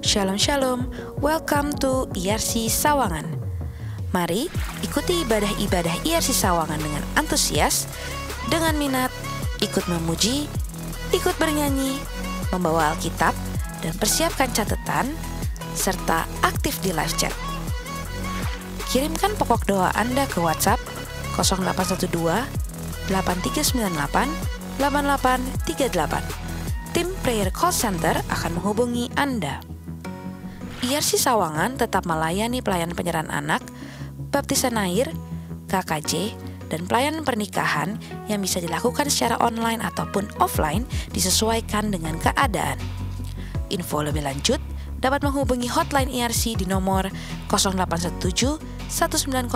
Shalom Shalom, welcome to IRC Sawangan. Mari ikuti ibadah-ibadah IRC Sawangan dengan antusias, dengan minat, ikut memuji, ikut bernyanyi, membawa Alkitab, dan persiapkan catatan, serta aktif di live chat. Kirimkan pokok doa Anda ke WhatsApp 0812 8398 8838. Tim Prayer Call Center akan menghubungi Anda. IRC Sawangan tetap melayani pelayanan penyerahan anak, baptisan air, KKJ, dan pelayanan pernikahan yang bisa dilakukan secara online ataupun offline disesuaikan dengan keadaan. Info lebih lanjut dapat menghubungi hotline IRC di nomor 0817 190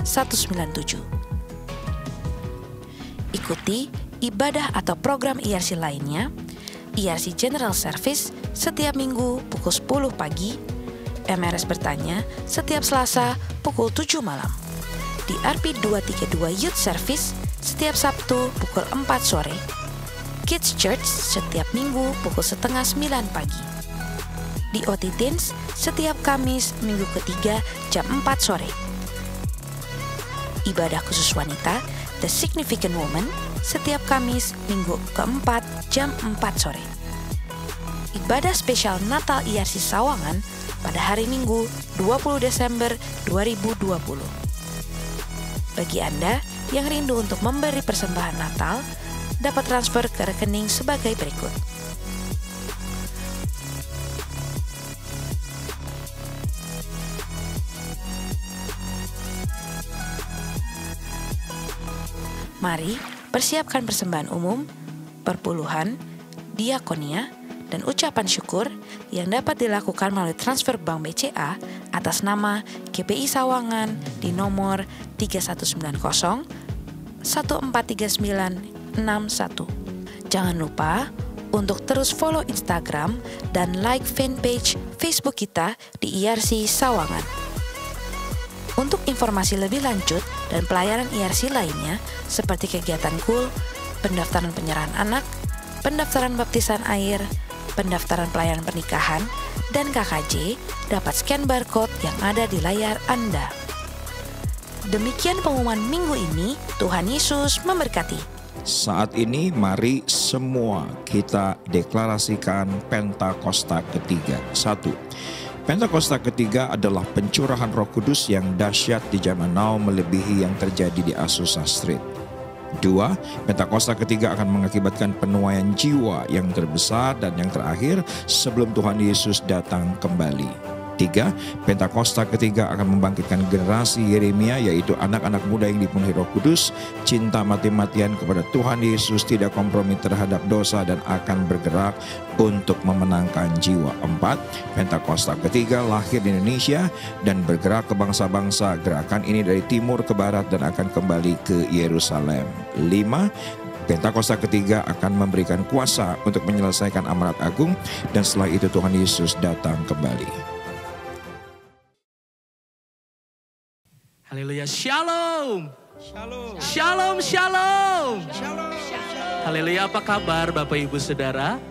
197. Ikuti ibadah atau program IRC lainnya, IRC General Service setiap minggu pukul 10 pagi, MRS Bertanya setiap Selasa pukul 7 malam, di RP 232 Youth Service setiap Sabtu pukul 4 sore, Kids Church setiap minggu pukul 8:30 pagi, di OT Teens setiap Kamis minggu ketiga jam 4 sore, ibadah khusus wanita The Significant Woman setiap Kamis minggu keempat jam 4 sore. Ibadah spesial Natal IRC Sawangan pada hari Minggu 20 Desember 2020. Bagi Anda yang rindu untuk memberi persembahan Natal, dapat transfer ke rekening sebagai berikut. Mari persiapkan persembahan umum, perpuluhan, diakonia, dan ucapan syukur yang dapat dilakukan melalui transfer bank BCA atas nama GPI Sawangan di nomor 3190 143961. Jangan lupa untuk terus follow Instagram dan like fanpage Facebook kita di IRC Sawangan. Untuk informasi lebih lanjut dan pelayanan IRC lainnya seperti kegiatan KUL, pendaftaran penyerahan anak, pendaftaran baptisan air, pendaftaran pelayanan pernikahan, dan KKJ, dapat scan barcode yang ada di layar Anda. Demikian pengumuman minggu ini, Tuhan Yesus memberkati. Saat ini mari semua kita deklarasikan Pentakosta ketiga. 1. Pentakosta ketiga adalah pencurahan Roh Kudus yang dahsyat di zaman now melebihi yang terjadi di Azusa Street. 2. Pentakosta ketiga akan mengakibatkan penuaian jiwa yang terbesar dan yang terakhir sebelum Tuhan Yesus datang kembali. 3. Pentakosta ketiga akan membangkitkan generasi Yeremia, yaitu anak-anak muda yang dipenuhi Roh Kudus, cinta mati-matian kepada Tuhan Yesus, tidak kompromi terhadap dosa, dan akan bergerak untuk memenangkan jiwa. 4. Pentakosta ketiga lahir di Indonesia dan bergerak ke bangsa-bangsa. Gerakan ini dari timur ke barat dan akan kembali ke Yerusalem. 5. Pentakosta ketiga akan memberikan kuasa untuk menyelesaikan amanat agung, dan setelah itu Tuhan Yesus datang kembali. Haleluya, shalom. Shalom. Shalom, shalom. Shalom. Haleluya, apa kabar Bapak Ibu Saudara?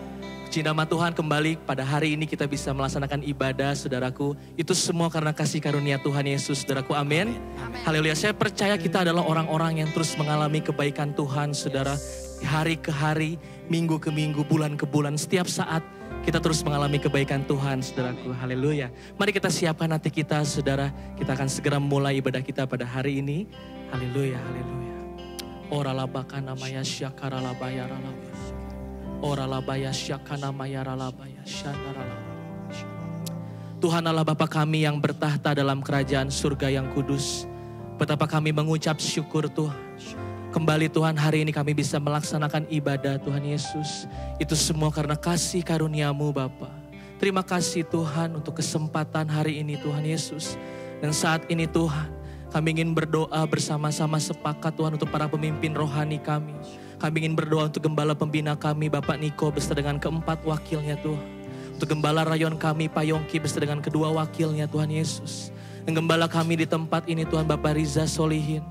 Puji nama Tuhan, kembali pada hari ini kita bisa melaksanakan ibadah, saudaraku. Itu semua karena kasih karunia Tuhan Yesus, saudaraku, amin. Haleluya, saya percaya kita adalah orang-orang yang terus mengalami kebaikan Tuhan, saudara. Hari ke hari, minggu ke minggu, bulan ke bulan, setiap saat kita terus mengalami kebaikan Tuhan, saudaraku. Haleluya. Mari kita siapkan hati kita, saudara. Kita akan segera mulai ibadah kita pada hari ini. Haleluya, haleluya. Ora labaka namaya syakara labaya ralabaya. Ora labaya syakana maya ralabaya syandara labaya. Tuhan Allah Bapa kami yang bertahta dalam kerajaan surga yang kudus. Betapa kami mengucap syukur Tuhan. Kembali Tuhan, hari ini kami bisa melaksanakan ibadah Tuhan Yesus. Itu semua karena kasih karunia-Mu Bapa. Terima kasih Tuhan untuk kesempatan hari ini Tuhan Yesus. Dan saat ini Tuhan, kami ingin berdoa bersama-sama sepakat Tuhan untuk para pemimpin rohani kami. Kami ingin berdoa untuk gembala pembina kami Bapak Niko beserta dengan keempat wakilnya Tuhan. Untuk gembala rayon kami Pak Yongki beserta dengan kedua wakilnya Tuhan Yesus. Dan gembala kami di tempat ini Tuhan Bapak Riza Solihin.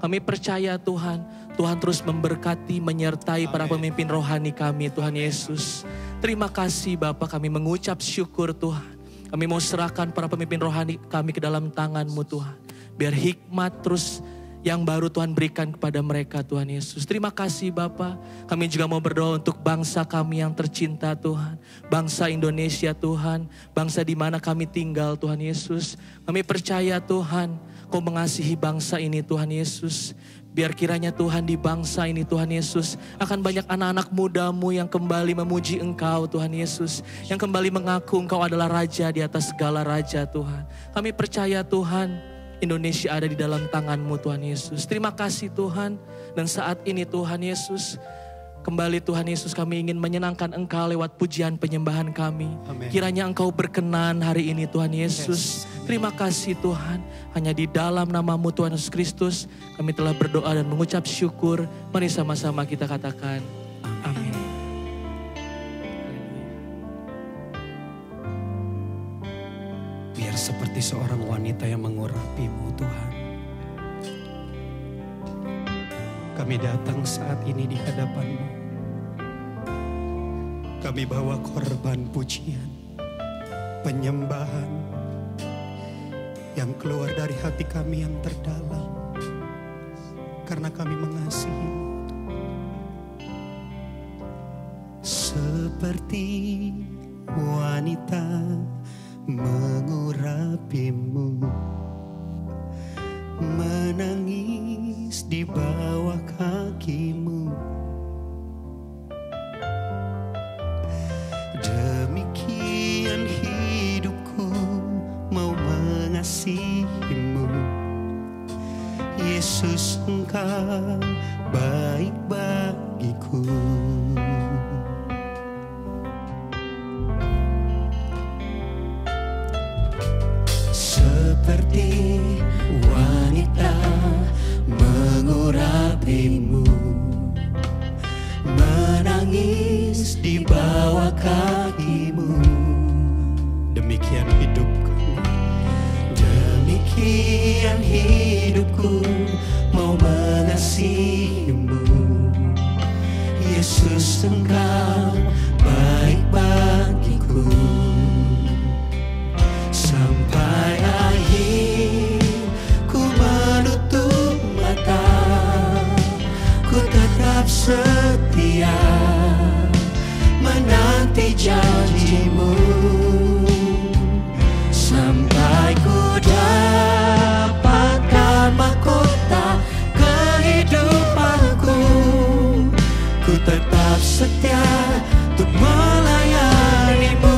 Kami percaya Tuhan, Tuhan terus memberkati, menyertai para pemimpin rohani kami Tuhan Yesus. Terima kasih Bapa, kami mengucap syukur Tuhan. Kami mau serahkan para pemimpin rohani kami ke dalam tangan-Mu Tuhan. Biar hikmat terus yang baru Tuhan berikan kepada mereka Tuhan Yesus. Terima kasih Bapa. Kami juga mau berdoa untuk bangsa kami yang tercinta Tuhan. Bangsa Indonesia Tuhan. Bangsa di mana kami tinggal Tuhan Yesus. Kami percaya Tuhan, Kau mengasihi bangsa ini Tuhan Yesus. Biar kiranya Tuhan di bangsa ini Tuhan Yesus akan banyak anak-anak muda-Mu yang kembali memuji Engkau Tuhan Yesus. Yang kembali mengaku Engkau adalah Raja di atas segala Raja Tuhan. Kami percaya Tuhan, Indonesia ada di dalam tangan-Mu Tuhan Yesus. Terima kasih Tuhan. Dan saat ini Tuhan Yesus, kembali Tuhan Yesus kami ingin menyenangkan Engkau lewat pujian penyembahan kami. Amen. Kiranya Engkau berkenan hari ini Tuhan Yesus. Terima kasih Tuhan. Hanya di dalam nama-Mu Tuhan Yesus Kristus kami telah berdoa dan mengucap syukur. Mari sama-sama kita katakan amin. Biar seperti seorang wanita yang mengurapi-Mu Tuhan. Kami datang saat ini di hadapan-Mu. Kami bawa korban pujian, penyembahan yang keluar dari hati kami yang terdalam. Karena kami mengasihi-Mu. Seperti wanita mengurapi-Mu, menangis di bawah kaki-Mu. Demikian hidupku mau mengasihi-Mu. Yesus, Engkau baik bagiku. Seperti wanita mengurapi-Mu, menangis di bawah kaki-Mu. Demikian hidup kami, demikian hidupku mau mengasihi-Mu. Yesus, Engkau baik bagiku. Sampai akhir ku menutup mata, ku tetap setia menanti janji-Mu. Sampai ku dapatkan mahkota kehidupanku, ku tetap setia untuk melayani-Mu.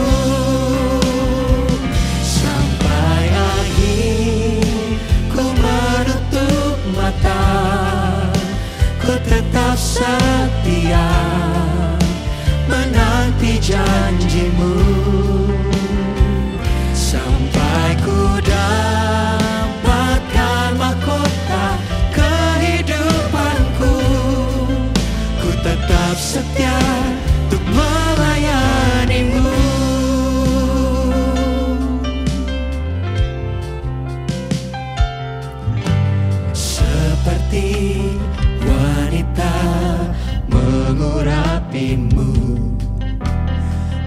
Tetap setia menanti janji-Mu. Sampai ku dapatkan mahkota kehidupanku, ku tetap setia untuk melayani-Mu. Seperti wanita mengurapi-Mu,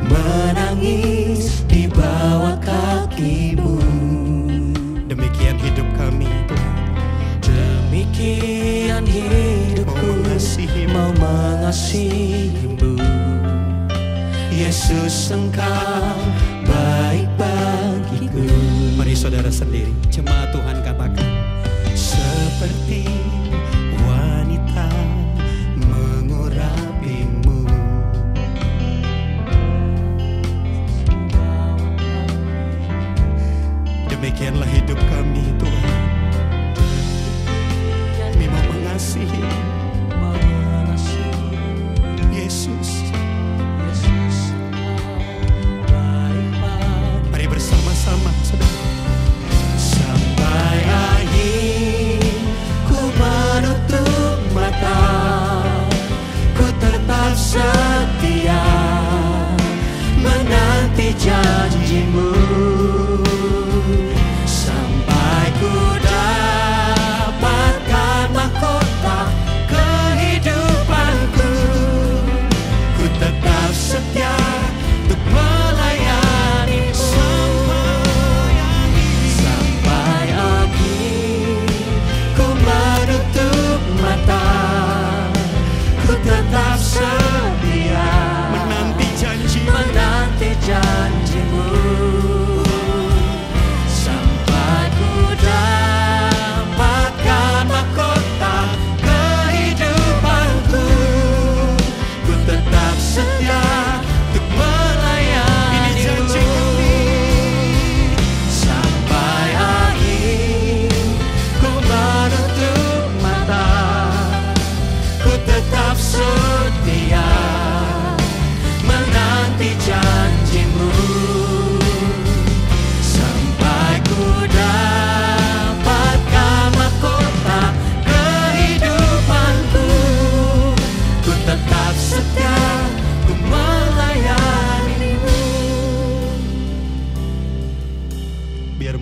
menangis di bawah kaki-Mu. Demikian hidup kami Tuhan. Demikian hidupku mau mengasihi-Mu. Yesus, Engkau baik bagiku. Mari saudara sendiri, jemaat Tuhan katakan. Seperti wanita mengurapi-Mu, demikianlah hidup kami Tuhan. Kami mau mengasihi Yesus. Mari bersama-sama saudara. Sampai akhir ku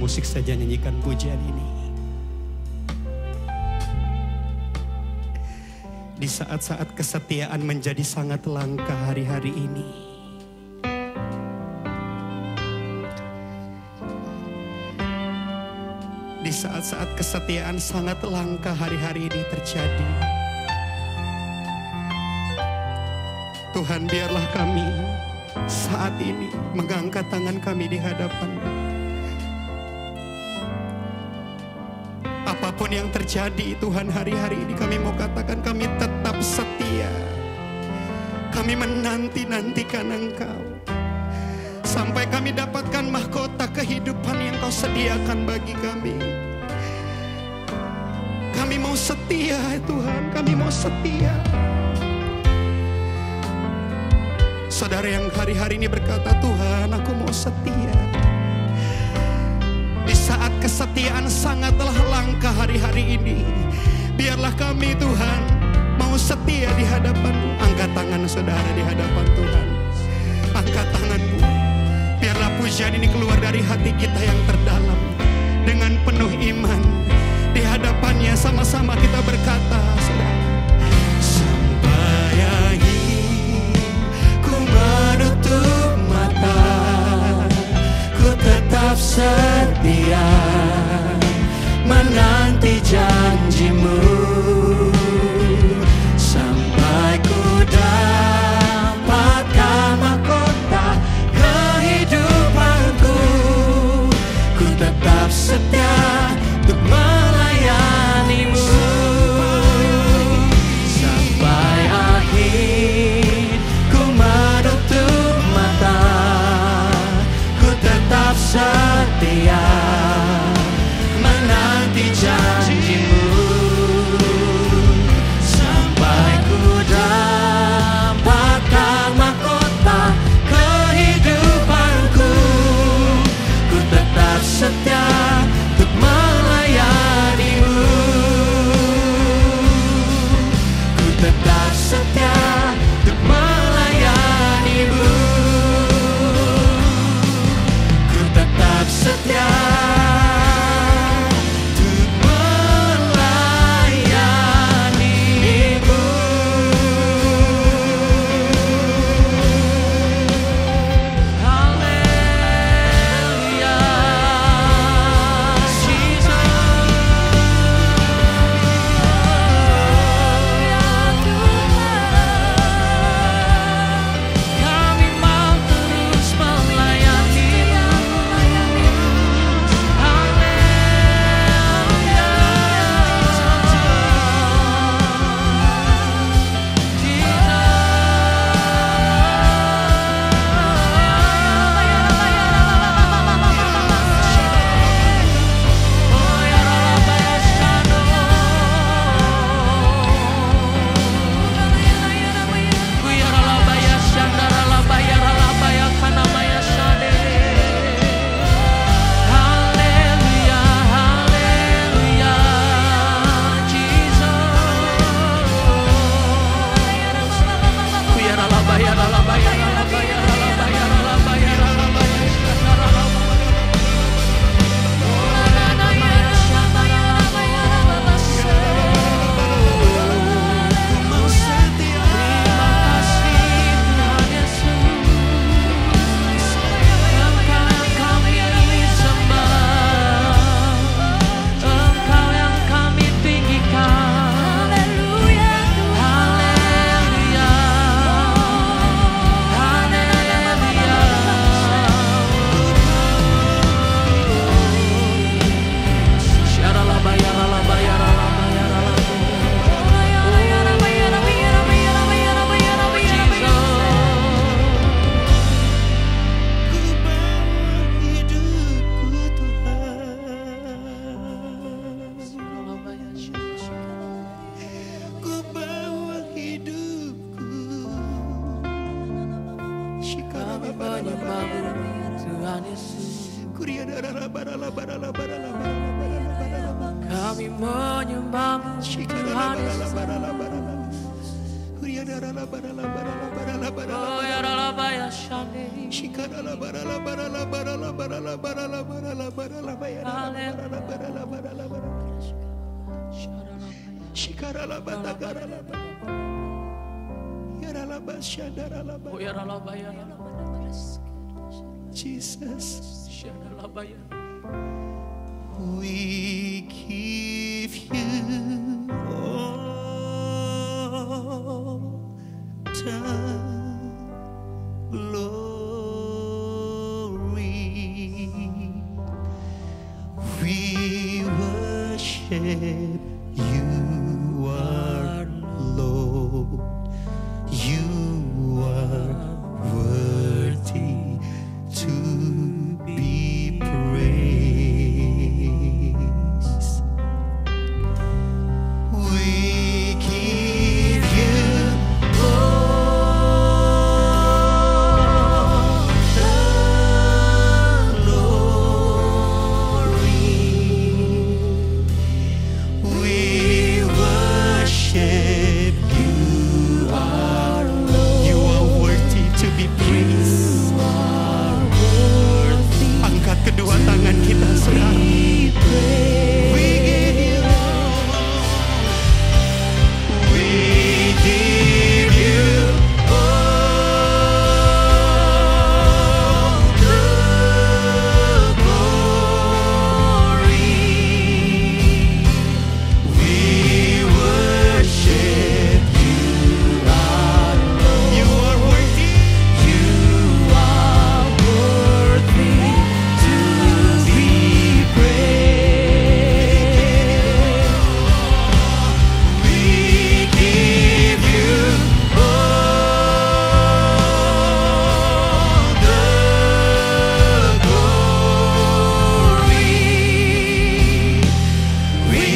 musik saja nyanyikan pujian ini. Di saat-saat kesetiaan menjadi sangat langka hari-hari ini. Di saat-saat kesetiaan sangat langka hari-hari ini terjadi. Tuhan, biarlah kami saat ini mengangkat tangan kami di hadapan-Mu. Apapun yang terjadi Tuhan hari-hari ini, kami mau katakan kami tetap setia. Kami menanti-nantikan Engkau sampai kami dapatkan mahkota kehidupan yang Kau sediakan bagi kami. Kami mau setia Tuhan, kami mau setia. Saudara yang hari-hari ini berkata, Tuhan, aku mau setia. Di saat kesetiaan sangatlah langka hari-hari ini, biarlah kami Tuhan mau setia di hadapan-Mu. Angkat tangan saudara di hadapan Tuhan. Angkat tanganmu. Biarlah pujian ini keluar dari hati kita yang terdalam. Dengan penuh iman di hadapannya sama-sama kita berkata, saudara. Sampai akhir ku menutup mata, ku tetap setia menanti janji-Mu, sampai ku dapatkan mahkota kehidupanku. Ku tetap setia untuk melayani-Mu sampai akhir. Ku menutup mata, ku tetap setia menanti janji-Mu sampai ku dapatkan mahkota kehidupanku. Ku tetap setia untuk melayani-Mu. Ku tetap setia untuk melayani-Mu. Ku tetap setia untuk melayani-Mu. Haleluya, Jesus. Kami mau terus melayani-Mu. Kami menyembah-Mu Tuhan Yesus. Oh ya Rabaya Shande. Oh ya ralabaya. Jesus, Syadalabaya. we give you all the glory. We worship you, our Lord. You are worthy to be praised. We give you all the glory. We worship you, our Lord. You are worthy to be praised. Angkat kedua tangan kita, saudara. We give you all the glory. We worship you, our Lord. You are worthy. You are worthy to be praised. We give you all the glory. We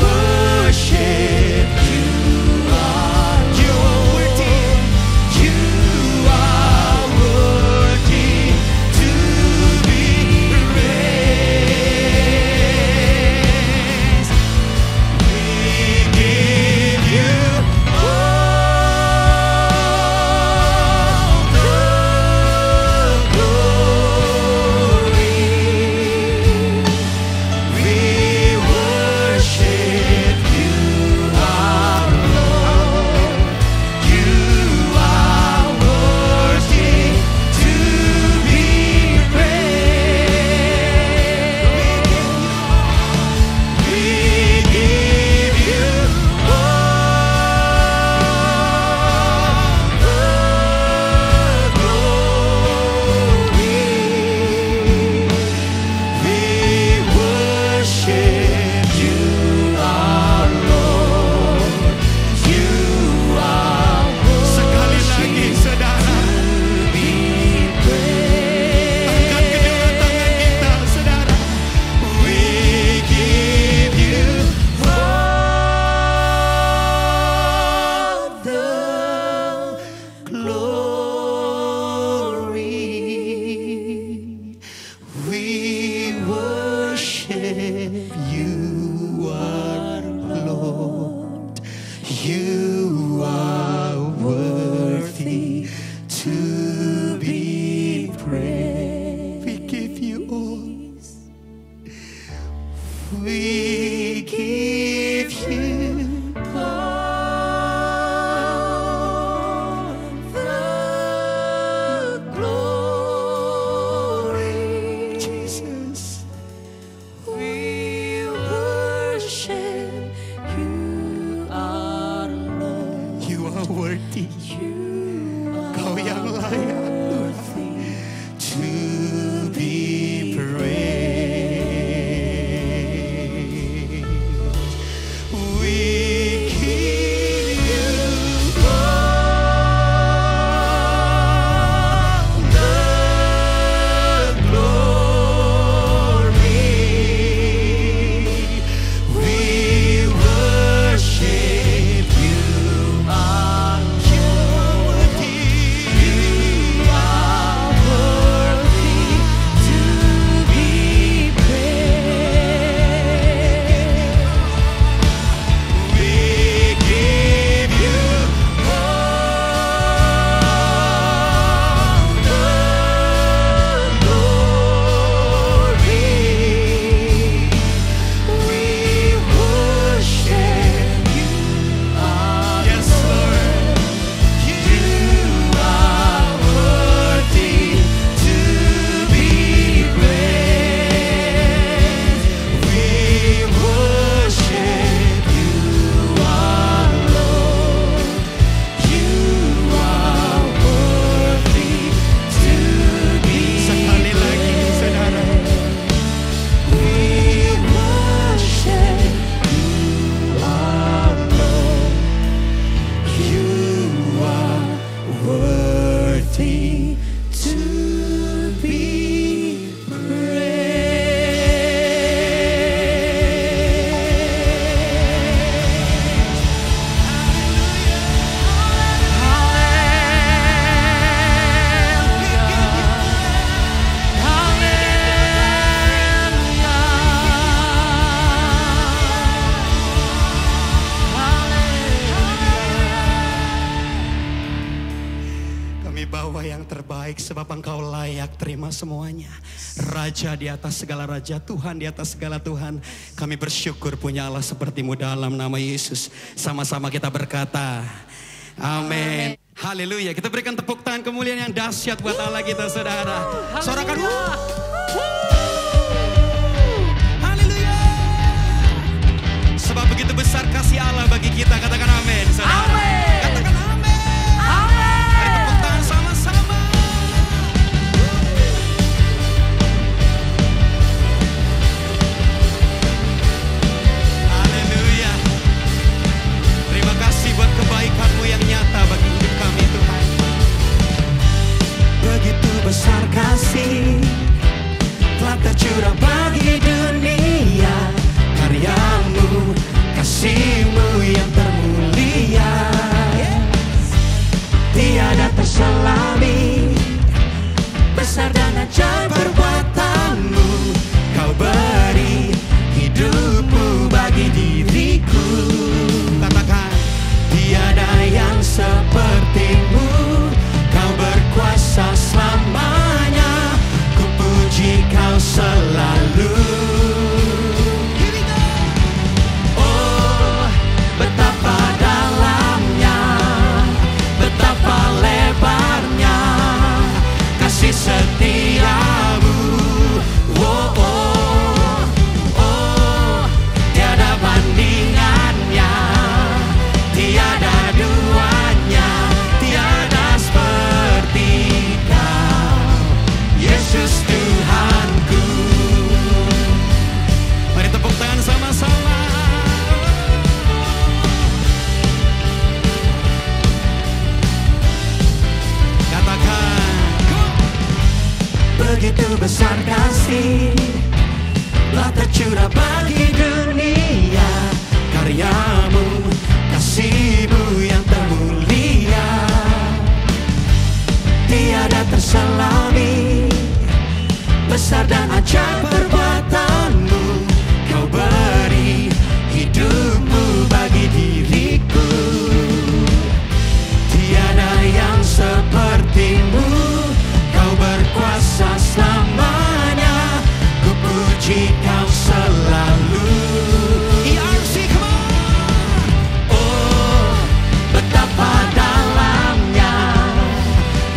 worship you, our Lord. You are worthy. You are worthy to be praised. We give you all the glory. We worship you, our Lord. You are worthy to be praised. We give you all the glory. We worship you, our Lord. You are sekali lagi, saudara. Angkat kedua tangan kita, saudara. We give you all the glory. We worship you, our Lord. You are worthy to be praised. We give you all. We give you all the glory. Jesus, we worship you, our Lord. You are worthy. Kau yang layak, Tuhan, to Sebab Engkau layak terima semuanya. Raja di atas segala raja, Tuhan di atas segala Tuhan. Kami bersyukur punya Allah seperti-Mu dalam nama Yesus. Sama-sama kita berkata, amin. Haleluya. Kita berikan tepuk tangan kemuliaan yang dahsyat buat Allah kita, saudara. Sorakan. Haleluya. Sebab begitu besar kasih Allah bagi kita. Katakan amin, saudara. Amin. Katakan amin. Amin. Mari tepuk tangan sama-sama. Haleluya. Terima kasih buat kebaikan-Mu yang nyata bagi hidup kami, Tuhan. Begitu besar kasih telah tercurah bagi dunia, karya-Mu, kasih-Mu yang termulia, tiada terselami, besar dan ajaib perbuatan-Mu. Kau beri hidup-Mu bagi diriku. Katakan, tiada yang seperti-Mu. Kau berkuasa selamanya, ku puji Kau selalu. Oh, betapa dalamnya, betapa lebarnya kasih setia-Mu. Oh, oh, oh, tiada bandingannya, tiada duanya, tiada seperti Kau, Yesus Tuhanku. Mari tepuk tangan sama-sama. Katakan, begitu besar kasih telah tercurah bagi dunia, karya-Mu, kasih-Mu yang termulia, tiada terselami, besar dan ajaib perbuatan-Mu. Kau beri hidup-Mu bagi diriku, tiada yang seperti-Mu. Kau berkuasa selamanya, ku puji Kau selalu. ERC, come on. Oh, betapa dalamnya,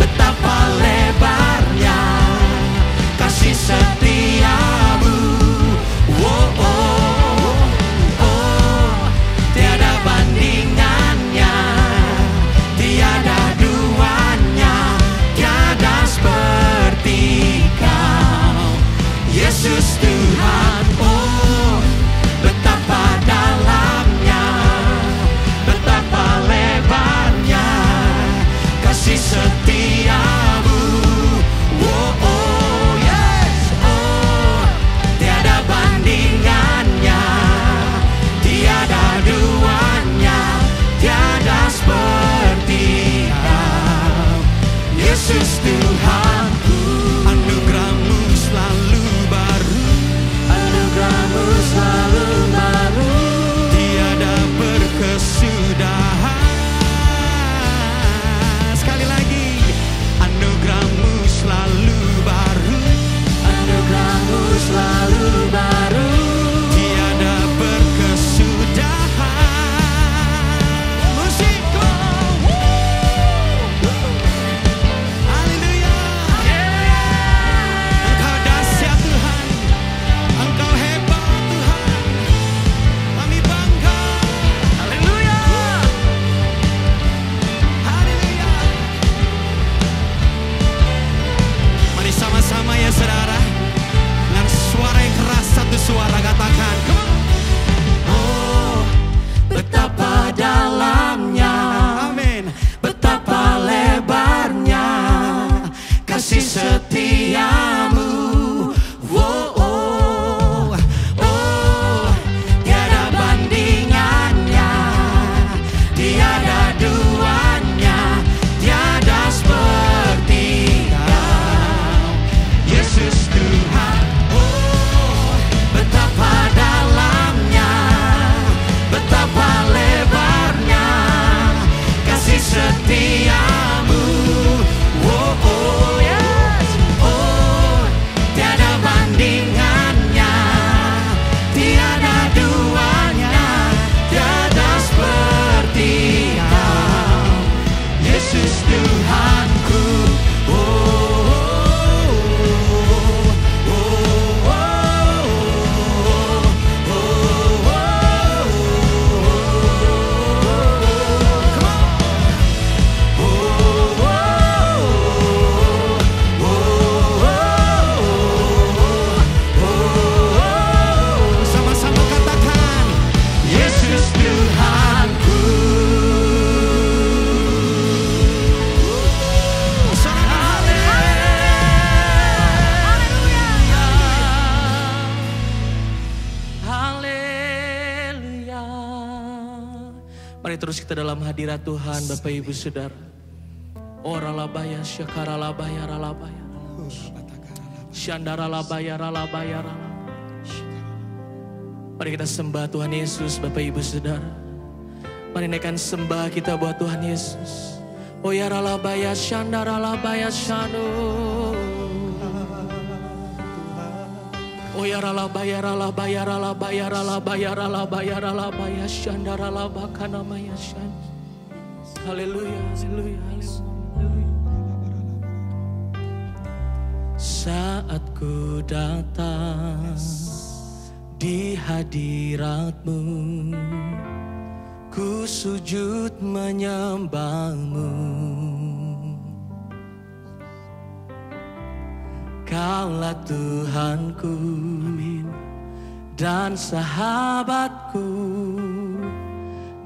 betapa lebarnya kasih setia-Mu. Oh, oh, oh, tiada bandingannya, tiada duanya, tiada seperti Kau, Yesus Tuhan. Oh, betapa dalamnya, betapa lebarnya kasih setia-Mu. Oh, oh, yes, oh, tiada bandingannya, tiada duanya, tiada seperti Kau, Yesus Tuhanku. Anugerah-Mu selalu baru, anugerah-Mu selalu baru, tiada berkesudahan. Sekali lagi, anugerah-Mu selalu baru, anugerah-Mu selalu baru, tiada berkesudahan. Musikku, haleluya. Engkau dahsyat Tuhan, Engkau hebat Tuhan, kami bangga. Haleluya, haleluya. Mari sama-sama ya saudara, dengan suara yang keras, satu suara katakan, come on. Oh, betapa dalamnya, amin, betapa lebarnya kasih setia-Mu. Oh, oh, oh, tiada bandingannya, tiada duanya, tiada seperti Kau, Yesus Tuhan. Oh, betapa dalamnya, betapa lebarnya kasih setia-Mu. Oh, oh, yeah. terus kita dalam hadirat Tuhan, Bapak Ibu Saudara. Ora labaya syakara labaya ralabaya. Syandara labaya ralabaya ralabaya. Mari kita sembah Tuhan Yesus, Bapak Ibu Saudara. Mari naikkan sembah kita buat Tuhan Yesus. Oh ya ralabaya syandara labaya syano. Oh ya ralabaya ralabaya ralabaya ralabaya ralabaya ralabaya syandara labaka namanya syan. Haleluya, haleluya, haleluya. Saat ku datang di hadirat-Mu, ku sujud menyembah-Mu. Kaulah Tuhanku dan sahabatku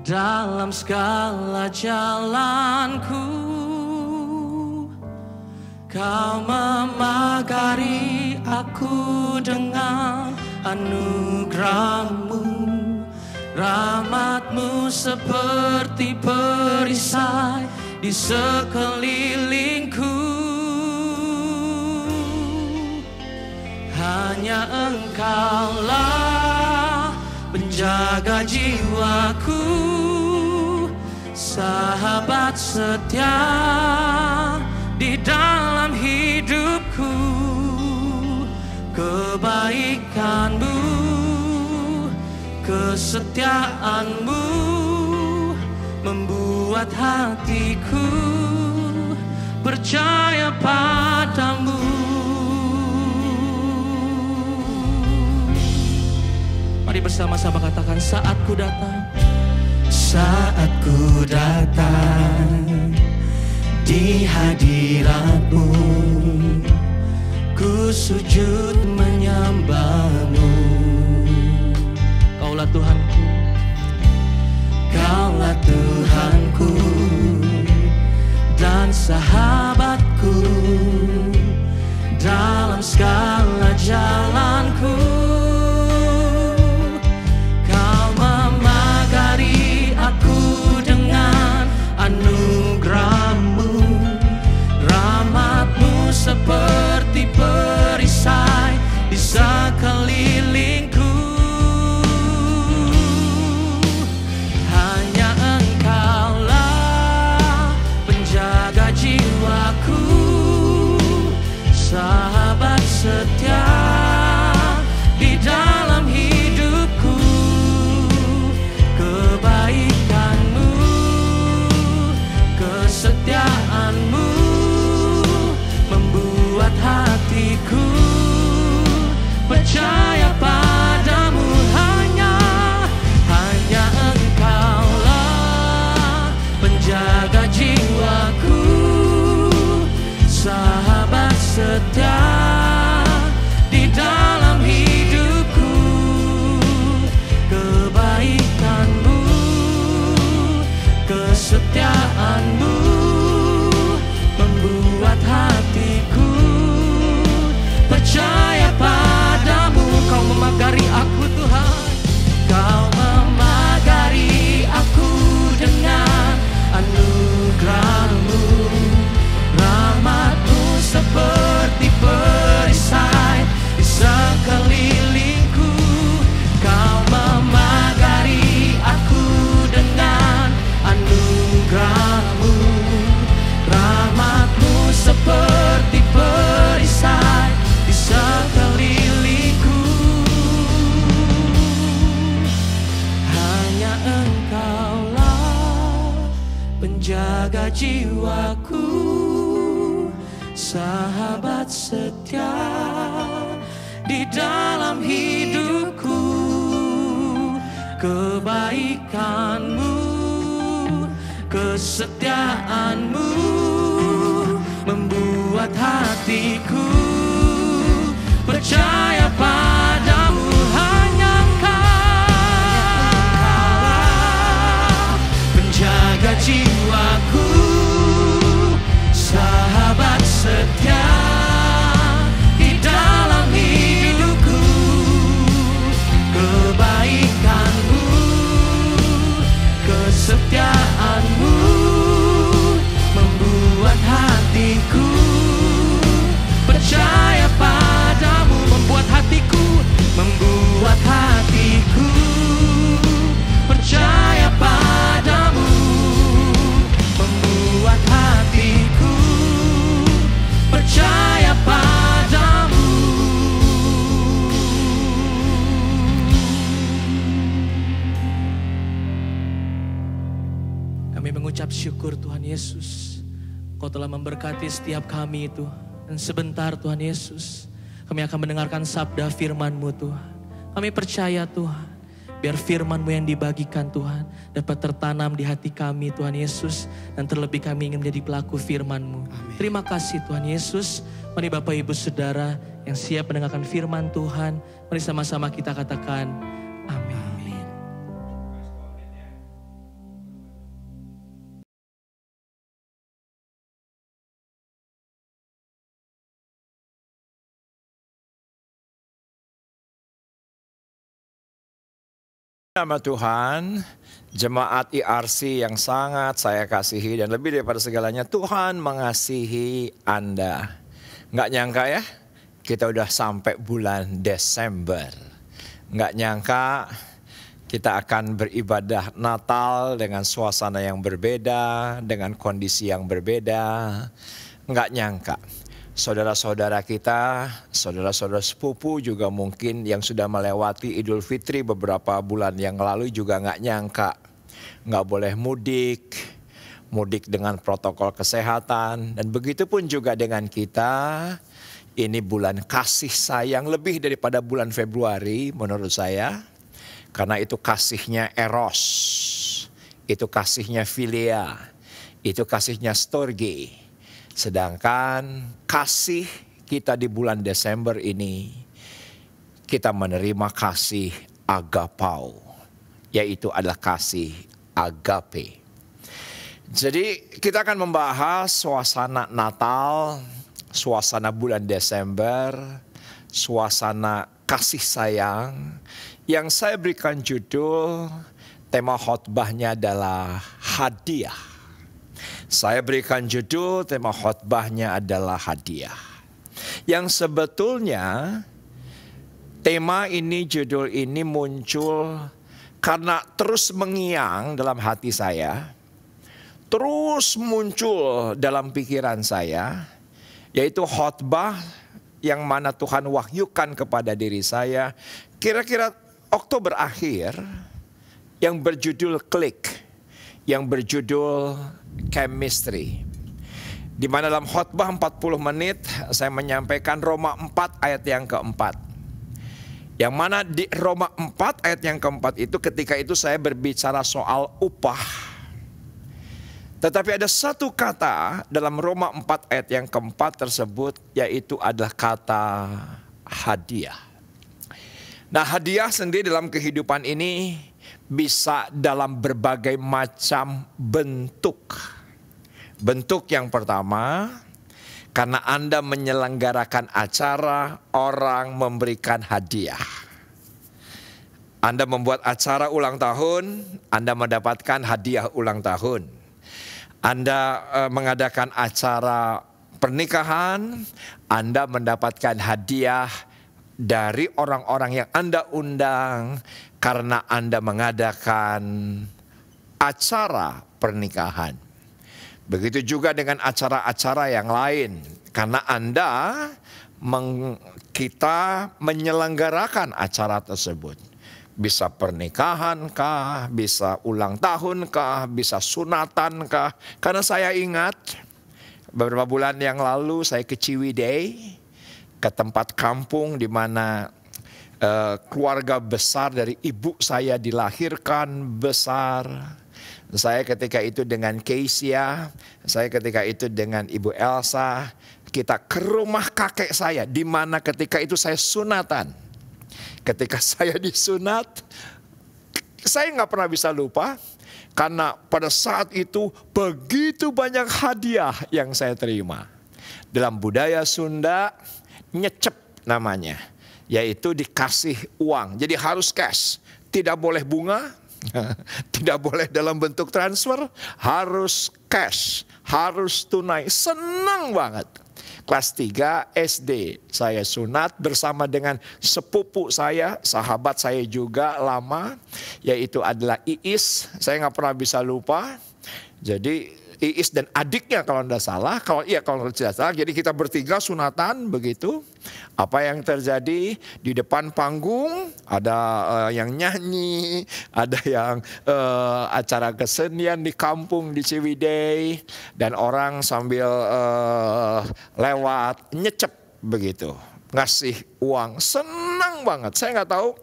dalam segala jalanku. Kau memagari aku dengan anugerah-Mu, rahmat-Mu seperti perisai di sekelilingku. Hanya Engkaulah penjaga jiwaku, sahabat setia di dalam hidupku. Kebaikan-Mu, kesetiaan-Mu membuat hatiku percaya padamu. Mari bersama-sama katakan, saat ku datang. Saat ku datang di hadirat-Mu, ku sujud menyembah-Mu. Kaulah Tuhanku, Kaulah Tuhanku dan sahabatku dalam segala jalanku. Kau memagari aku dengan anugerah-Mu, rahmat-Mu seperti perisai di sekelilingku. Hanya Engkaulah penjaga jiwaku, sahabat setia di dalam hidupku. Kebaikan-Mu, kesetiaan-Mu membuat hatiku percaya padamu. Hanya Engkaulah penjaga jiwaku, sahabat setia di dalam hidupku. Kebaikan-Mu, kesetiaan-Mu membuat hatiku percaya padamu. Kau memagari aku Tuhan, Kau memagari aku dengan anugerah-Mu, rahmat-Mu seperti perisai di sekelilingku. Kau memagari aku dengan anugerah-Mu, rahmat-Mu seperti perisai di sekelilingku. Hanya Engkaulah penjaga jiwaku, sahabat setia di dalam hidupku. Kebaikan-Mu, kesetiaan-Mu membuat hatiku percaya padamu. Hanya Engkaulah penjaga jiwaku, sahabat setia di dalam hidupku. Kebaikan-Mu, kesetiaan bersyukur Tuhan Yesus. Kau telah memberkati setiap kami itu. Dan sebentar Tuhan Yesus, kami akan mendengarkan sabda firman-Mu Tuhan. Kami percaya Tuhan, biar firman-Mu yang dibagikan Tuhan dapat tertanam di hati kami Tuhan Yesus. Dan terlebih kami ingin menjadi pelaku firman-Mu. Terima kasih Tuhan Yesus. Mari Bapak Ibu Saudara yang siap mendengarkan firman Tuhan, mari sama-sama kita katakan amin. Nama Tuhan, jemaat IRC yang sangat saya kasihi dan lebih daripada segalanya Tuhan mengasihi Anda. Nggak nyangka ya, kita udah sampai bulan Desember. Nggak nyangka kita akan beribadah Natal dengan suasana yang berbeda, dengan kondisi yang berbeda. Nggak nyangka. Saudara-saudara kita, saudara-saudara sepupu juga mungkin yang sudah melewati Idul Fitri beberapa bulan yang lalu juga nggak nyangka. Nggak boleh mudik dengan protokol kesehatan. Dan begitu pun juga dengan kita, ini bulan kasih sayang lebih daripada bulan Februari menurut saya. Karena itu kasihnya eros, itu kasihnya philia, itu kasihnya storge. Sedangkan kasih kita di bulan Desember ini, kita menerima kasih agapau, yaitu adalah kasih agape. Jadi kita akan membahas suasana Natal, suasana bulan Desember, suasana kasih sayang, yang saya berikan judul, tema khotbahnya adalah hadiah. Saya berikan judul, tema khotbahnya adalah hadiah. Yang sebetulnya tema ini, judul ini muncul karena terus mengiang dalam hati saya. Terus muncul dalam pikiran saya. Yaitu khotbah yang mana Tuhan wahyukan kepada diri saya. Kira-kira Oktober akhir yang berjudul Klik. Yang berjudul Chemistry. Di mana dalam khotbah 40 menit saya menyampaikan Roma 4 ayat yang keempat. Yang mana di Roma 4 ayat yang keempat itu ketika itu saya berbicara soal upah. Tetapi ada satu kata dalam Roma 4 ayat yang keempat tersebut, yaitu adalah kata hadiah. Nah, hadiah sendiri dalam kehidupan ini bisa dalam berbagai macam bentuk. Bentuk yang pertama, karena Anda menyelenggarakan acara, orang memberikan hadiah. Anda membuat acara ulang tahun, Anda mendapatkan hadiah ulang tahun. Anda mengadakan acara pernikahan, Anda mendapatkan hadiah dari orang-orang yang Anda undang karena Anda mengadakan acara pernikahan. Begitu juga dengan acara-acara yang lain, karena kita menyelenggarakan acara tersebut. Bisa pernikahan kah, bisa ulang tahun kah, bisa sunatan kah. Karena saya ingat beberapa bulan yang lalu saya ke Ciwidey, ke tempat kampung di mana keluarga besar dari ibu saya dilahirkan besar. Saya ketika itu dengan Keisha, saya ketika itu dengan Ibu Elsa, kita ke rumah kakek saya di mana ketika itu saya sunatan. Ketika saya disunat, saya nggak pernah bisa lupa karena pada saat itu begitu banyak hadiah yang saya terima. Dalam budaya Sunda, nyecep namanya, yaitu dikasih uang. Jadi harus cash, tidak boleh bunga, tidak boleh dalam bentuk transfer, harus cash, harus tunai. Senang banget. Kelas 3 SD saya sunat bersama dengan sepupu saya, sahabat saya juga lama, yaitu adalah Iis. Saya nggak pernah bisa lupa. Jadi Iis dan adiknya kalau tidak salah. Kalau tidak salah, jadi kita bertiga sunatan begitu. Apa yang terjadi di depan panggung? Ada yang nyanyi, ada yang acara kesenian di kampung di Ciwidey, dan orang sambil lewat nyecep begitu, ngasih uang, senang banget. Saya nggak tahu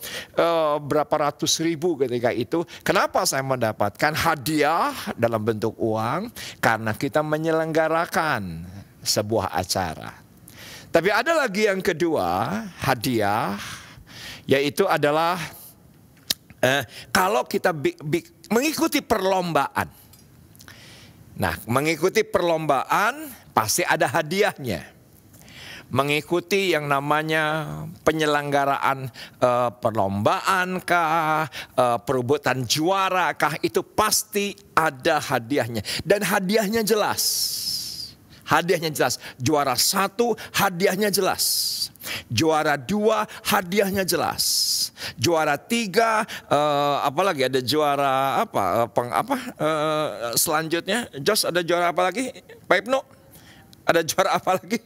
berapa ratus ribu ketika itu. Kenapa saya mendapatkan hadiah dalam bentuk uang? Karena kita menyelenggarakan sebuah acara. Tapi ada lagi yang kedua, hadiah, yaitu adalah kalau kita mengikuti perlombaan. Nah, mengikuti perlombaan pasti ada hadiahnya. Mengikuti yang namanya penyelenggaraan perlombaan kah, perebutan juara kah, itu pasti ada hadiahnya. Dan hadiahnya jelas. Hadiahnya jelas. Juara 1 hadiahnya jelas. Juara 2 hadiahnya jelas. Juara 3 apalagi ada juara selanjutnya. Jos, ada juara apa lagi? Pak Ibnu, ada juara apa lagi?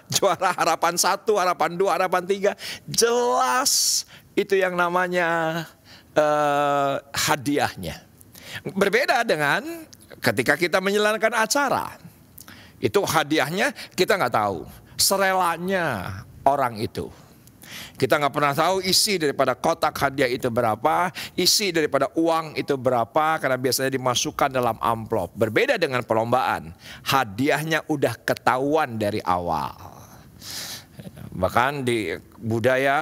Juara harapan 1, harapan 2, harapan 3. Jelas itu yang namanya hadiahnya. Berbeda dengan ketika kita menjalankan acara. Itu hadiahnya kita nggak tahu. Serelanya orang itu. Kita nggak pernah tahu isi daripada kotak hadiah itu berapa, isi daripada uang itu berapa, karena biasanya dimasukkan dalam amplop. Berbeda dengan perlombaan, hadiahnya udah ketahuan dari awal. Bahkan di budaya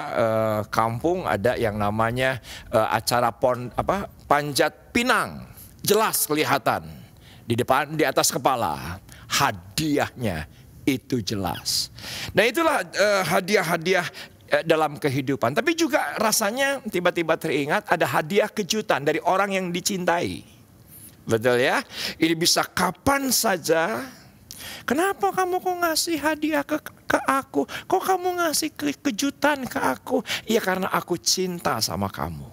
kampung ada yang namanya acara panjat pinang, jelas kelihatan di depan, di atas kepala, hadiahnya itu jelas. Nah, itulah hadiah-hadiah dalam kehidupan. Tapi juga rasanya tiba-tiba teringat ada hadiah kejutan dari orang yang dicintai. Betul ya? Ini bisa kapan saja. Kenapa kamu kok ngasih hadiah ke aku? Kok kamu ngasih kejutan ke aku? Ya karena aku cinta sama kamu.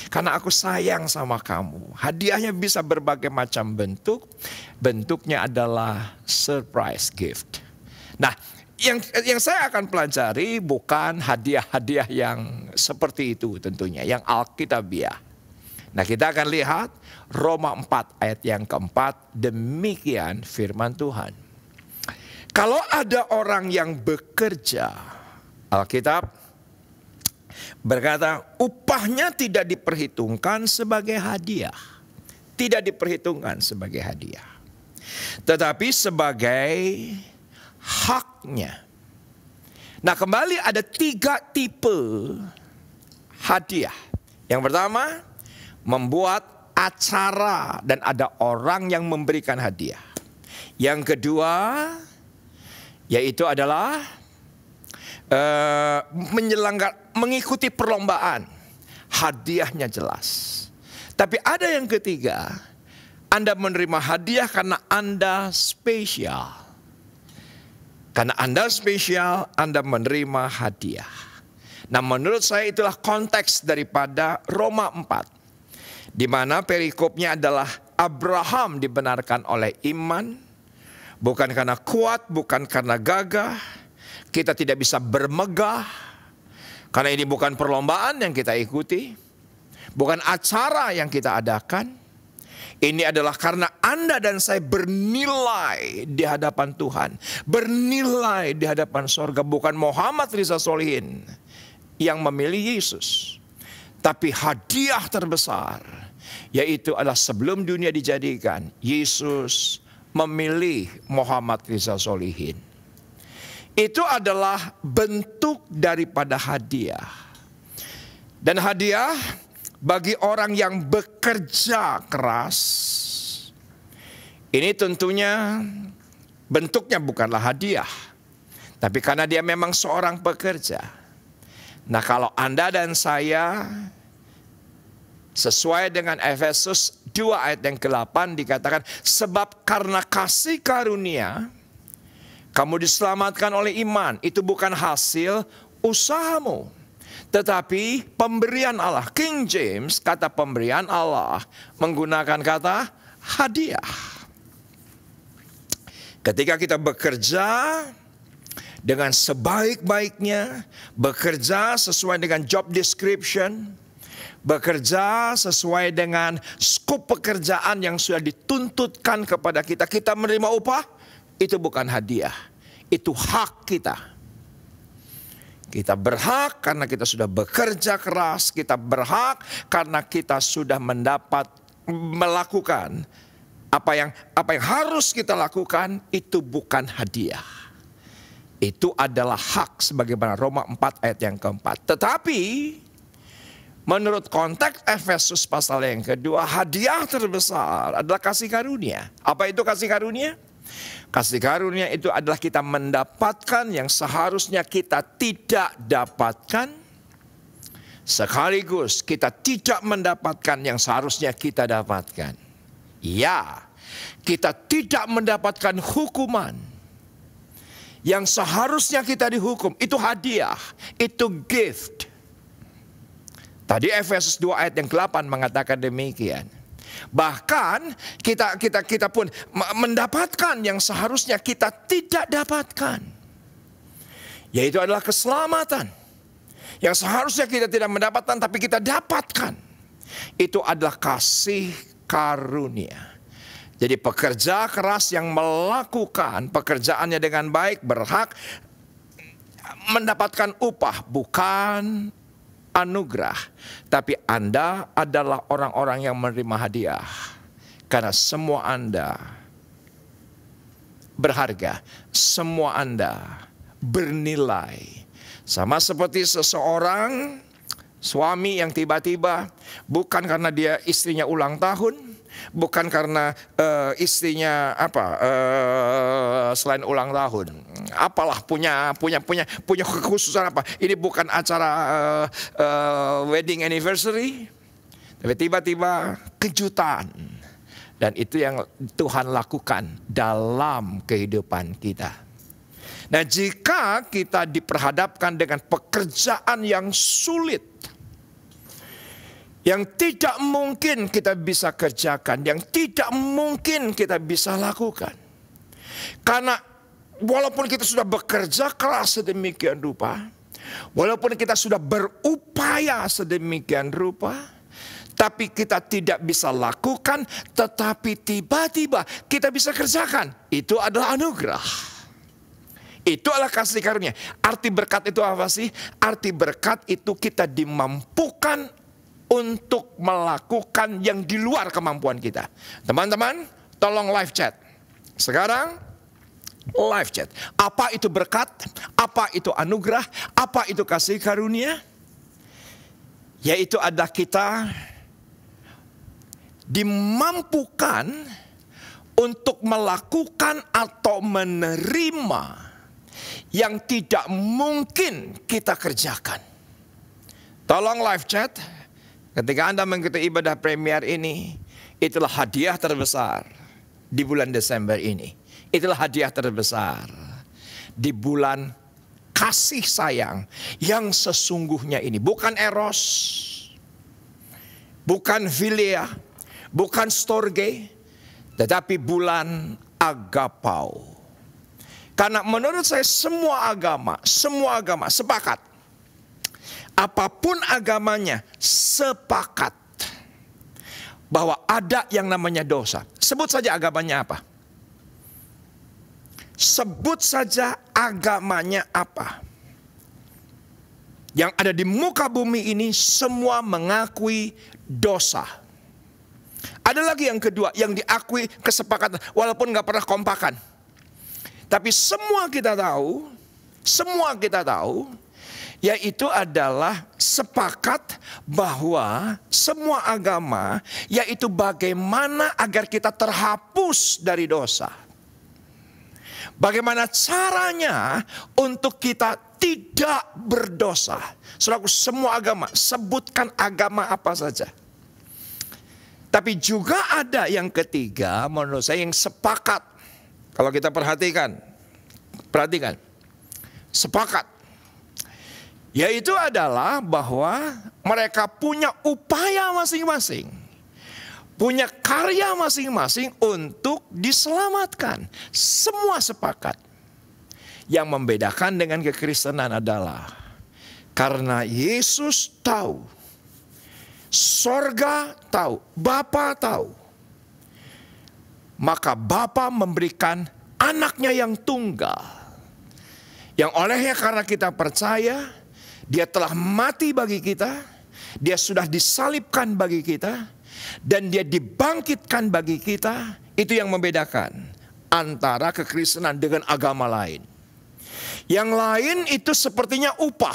Karena aku sayang sama kamu. Hadiahnya bisa berbagai macam bentuk. Bentuknya adalah surprise gift. Nah, yang saya akan pelajari bukan hadiah-hadiah yang seperti itu tentunya, yang Alkitabiah. Nah, kita akan lihat Roma 4 ayat yang keempat, demikian firman Tuhan. Kalau ada orang yang bekerja, Alkitab berkata upahnya tidak diperhitungkan sebagai hadiah. Tidak diperhitungkan sebagai hadiah. Tetapi sebagai haknya. Nah, kembali ada 3 tipe hadiah. Yang pertama, membuat acara dan ada orang yang memberikan hadiah. Yang kedua, yaitu adalah mengikuti perlombaan. Hadiahnya jelas. Tapi ada yang ketiga, Anda menerima hadiah karena Anda spesial. Karena Anda spesial, Anda menerima hadiah. Nah, menurut saya itulah konteks daripada Roma 4. Di mana perikopnya adalah Abraham dibenarkan oleh iman. Bukan karena kuat, bukan karena gagah. Kita tidak bisa bermegah. Karena ini bukan perlombaan yang kita ikuti. Bukan acara yang kita adakan. Ini adalah karena Anda dan saya bernilai di hadapan Tuhan. Bernilai di hadapan sorga. Bukan Muhammad Rizal Solihin yang memilih Yesus. Tapi hadiah terbesar, yaitu adalah sebelum dunia dijadikan, Yesus memilih Muhammad Rizal Solihin. Itu adalah bentuk daripada hadiah. Dan hadiah bagi orang yang bekerja keras, ini tentunya bentuknya bukanlah hadiah. Tapi karena dia memang seorang pekerja. Nah, kalau Anda dan saya sesuai dengan Efesus 2 ayat yang ke-8 dikatakan, sebab karena kasih karunia kamu diselamatkan oleh iman. Itu bukan hasil usahamu, tetapi pemberian Allah. King James kata pemberian Allah menggunakan kata hadiah. Ketika kita bekerja dengan sebaik-baiknya, bekerja sesuai dengan job description, bekerja sesuai dengan skop pekerjaan yang sudah dituntutkan kepada kita, kita menerima upah, itu bukan hadiah, itu hak kita. Kita berhak karena kita sudah bekerja keras, kita berhak karena kita sudah melakukan apa yang harus kita lakukan. Itu bukan hadiah. Itu adalah hak sebagaimana Roma 4 ayat yang keempat. Tetapi menurut konteks Efesus pasal yang kedua, hadiah terbesar adalah kasih karunia. Apa itu kasih karunia? Kasih karunia itu adalah kita mendapatkan yang seharusnya kita tidak dapatkan, sekaligus kita tidak mendapatkan yang seharusnya kita dapatkan. Ya, kita tidak mendapatkan hukuman yang seharusnya kita dihukum. Itu hadiah, itu gift. Tadi Efesus 2 ayat yang ke-8 mengatakan demikian. Bahkan kita pun mendapatkan yang seharusnya kita tidak dapatkan, yaitu adalah keselamatan yang seharusnya kita tidak mendapatkan tapi kita dapatkan. Itu adalah kasih karunia. Jadi pekerja keras yang melakukan pekerjaannya dengan baik berhak mendapatkan upah, bukan anugerah. Tapi Anda adalah orang-orang yang menerima hadiah, karena semua Anda berharga, semua Anda bernilai. Sama seperti seseorang suami yang tiba-tiba, bukan karena dia istrinya ulang tahun, bukan karena istrinya selain ulang tahun, apalah punya kekhususan apa. Ini bukan acara wedding anniversary, tapi tiba-tiba kejutan. Dan itu yang Tuhan lakukan dalam kehidupan kita. Nah, jika kita diperhadapkan dengan pekerjaan yang sulit, yang tidak mungkin kita bisa kerjakan, yang tidak mungkin kita bisa lakukan. Karena walaupun kita sudah bekerja keras sedemikian rupa, walaupun kita sudah berupaya sedemikian rupa, tapi kita tidak bisa lakukan, tetapi tiba-tiba kita bisa kerjakan. Itu adalah anugerah. Itu adalah kasih karunia. Arti berkat itu apa sih? Arti berkat itu kita dimampukan untuk melakukan yang di luar kemampuan kita. Teman-teman, tolong live chat. Sekarang, live chat. Apa itu berkat? Apa itu anugerah? Apa itu kasih karunia? Yaitu adalah kita dimampukan untuk melakukan atau menerima yang tidak mungkin kita kerjakan. Tolong live chat. Ketika Anda mengikuti ibadah premier ini, itulah hadiah terbesar di bulan Desember ini. Itulah hadiah terbesar di bulan kasih sayang yang sesungguhnya ini. Bukan eros, bukan philia, bukan storge, tetapi bulan agapau. Karena menurut saya semua agama sepakat. Apapun agamanya sepakat bahwa ada yang namanya dosa. Sebut saja agamanya apa. Sebut saja agamanya apa. Yang ada di muka bumi ini semua mengakui dosa. Ada lagi yang kedua, yang diakui kesepakatan, walaupun gak pernah kompakan. Tapi semua kita tahu, yaitu adalah sepakat bahwa semua agama, yaitu bagaimana agar kita terhapus dari dosa. Bagaimana caranya untuk kita tidak berdosa. Saudaraku, semua agama, sebutkan agama apa saja. Tapi juga ada yang ketiga, menurut saya yang sepakat. Kalau kita perhatikan, sepakat. Yaitu adalah bahwa mereka punya upaya masing-masing. punya karya masing-masing untuk diselamatkan. Semua sepakat. Yang membedakan dengan kekristenan adalah karena Yesus tahu, sorga tahu, Bapa tahu, maka Bapa memberikan anaknya yang tunggal, yang olehnya karena kita percaya, dia telah mati bagi kita, dia sudah disalibkan bagi kita, dan dia dibangkitkan bagi kita. Itu yang membedakan antara kekristenan dengan agama lain. Yang lain itu sepertinya upah.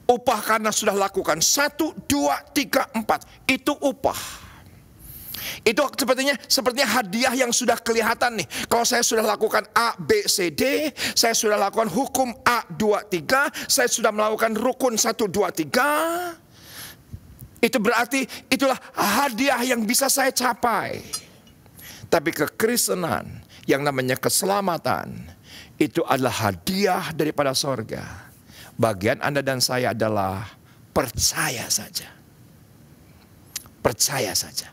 Upah karena sudah lakukan 1, 2, 3, 4. Itu upah. Itu sepertinya hadiah yang sudah kelihatan nih. Kalau saya sudah lakukan A, B, C, D. Saya sudah lakukan hukum A, 2, 3. Saya sudah melakukan rukun 1, 2, 3. Itu berarti itulah hadiah yang bisa saya capai. Tapi kekristenan yang namanya keselamatan, itu adalah hadiah daripada sorga. Bagian Anda dan saya adalah percaya saja. Percaya saja.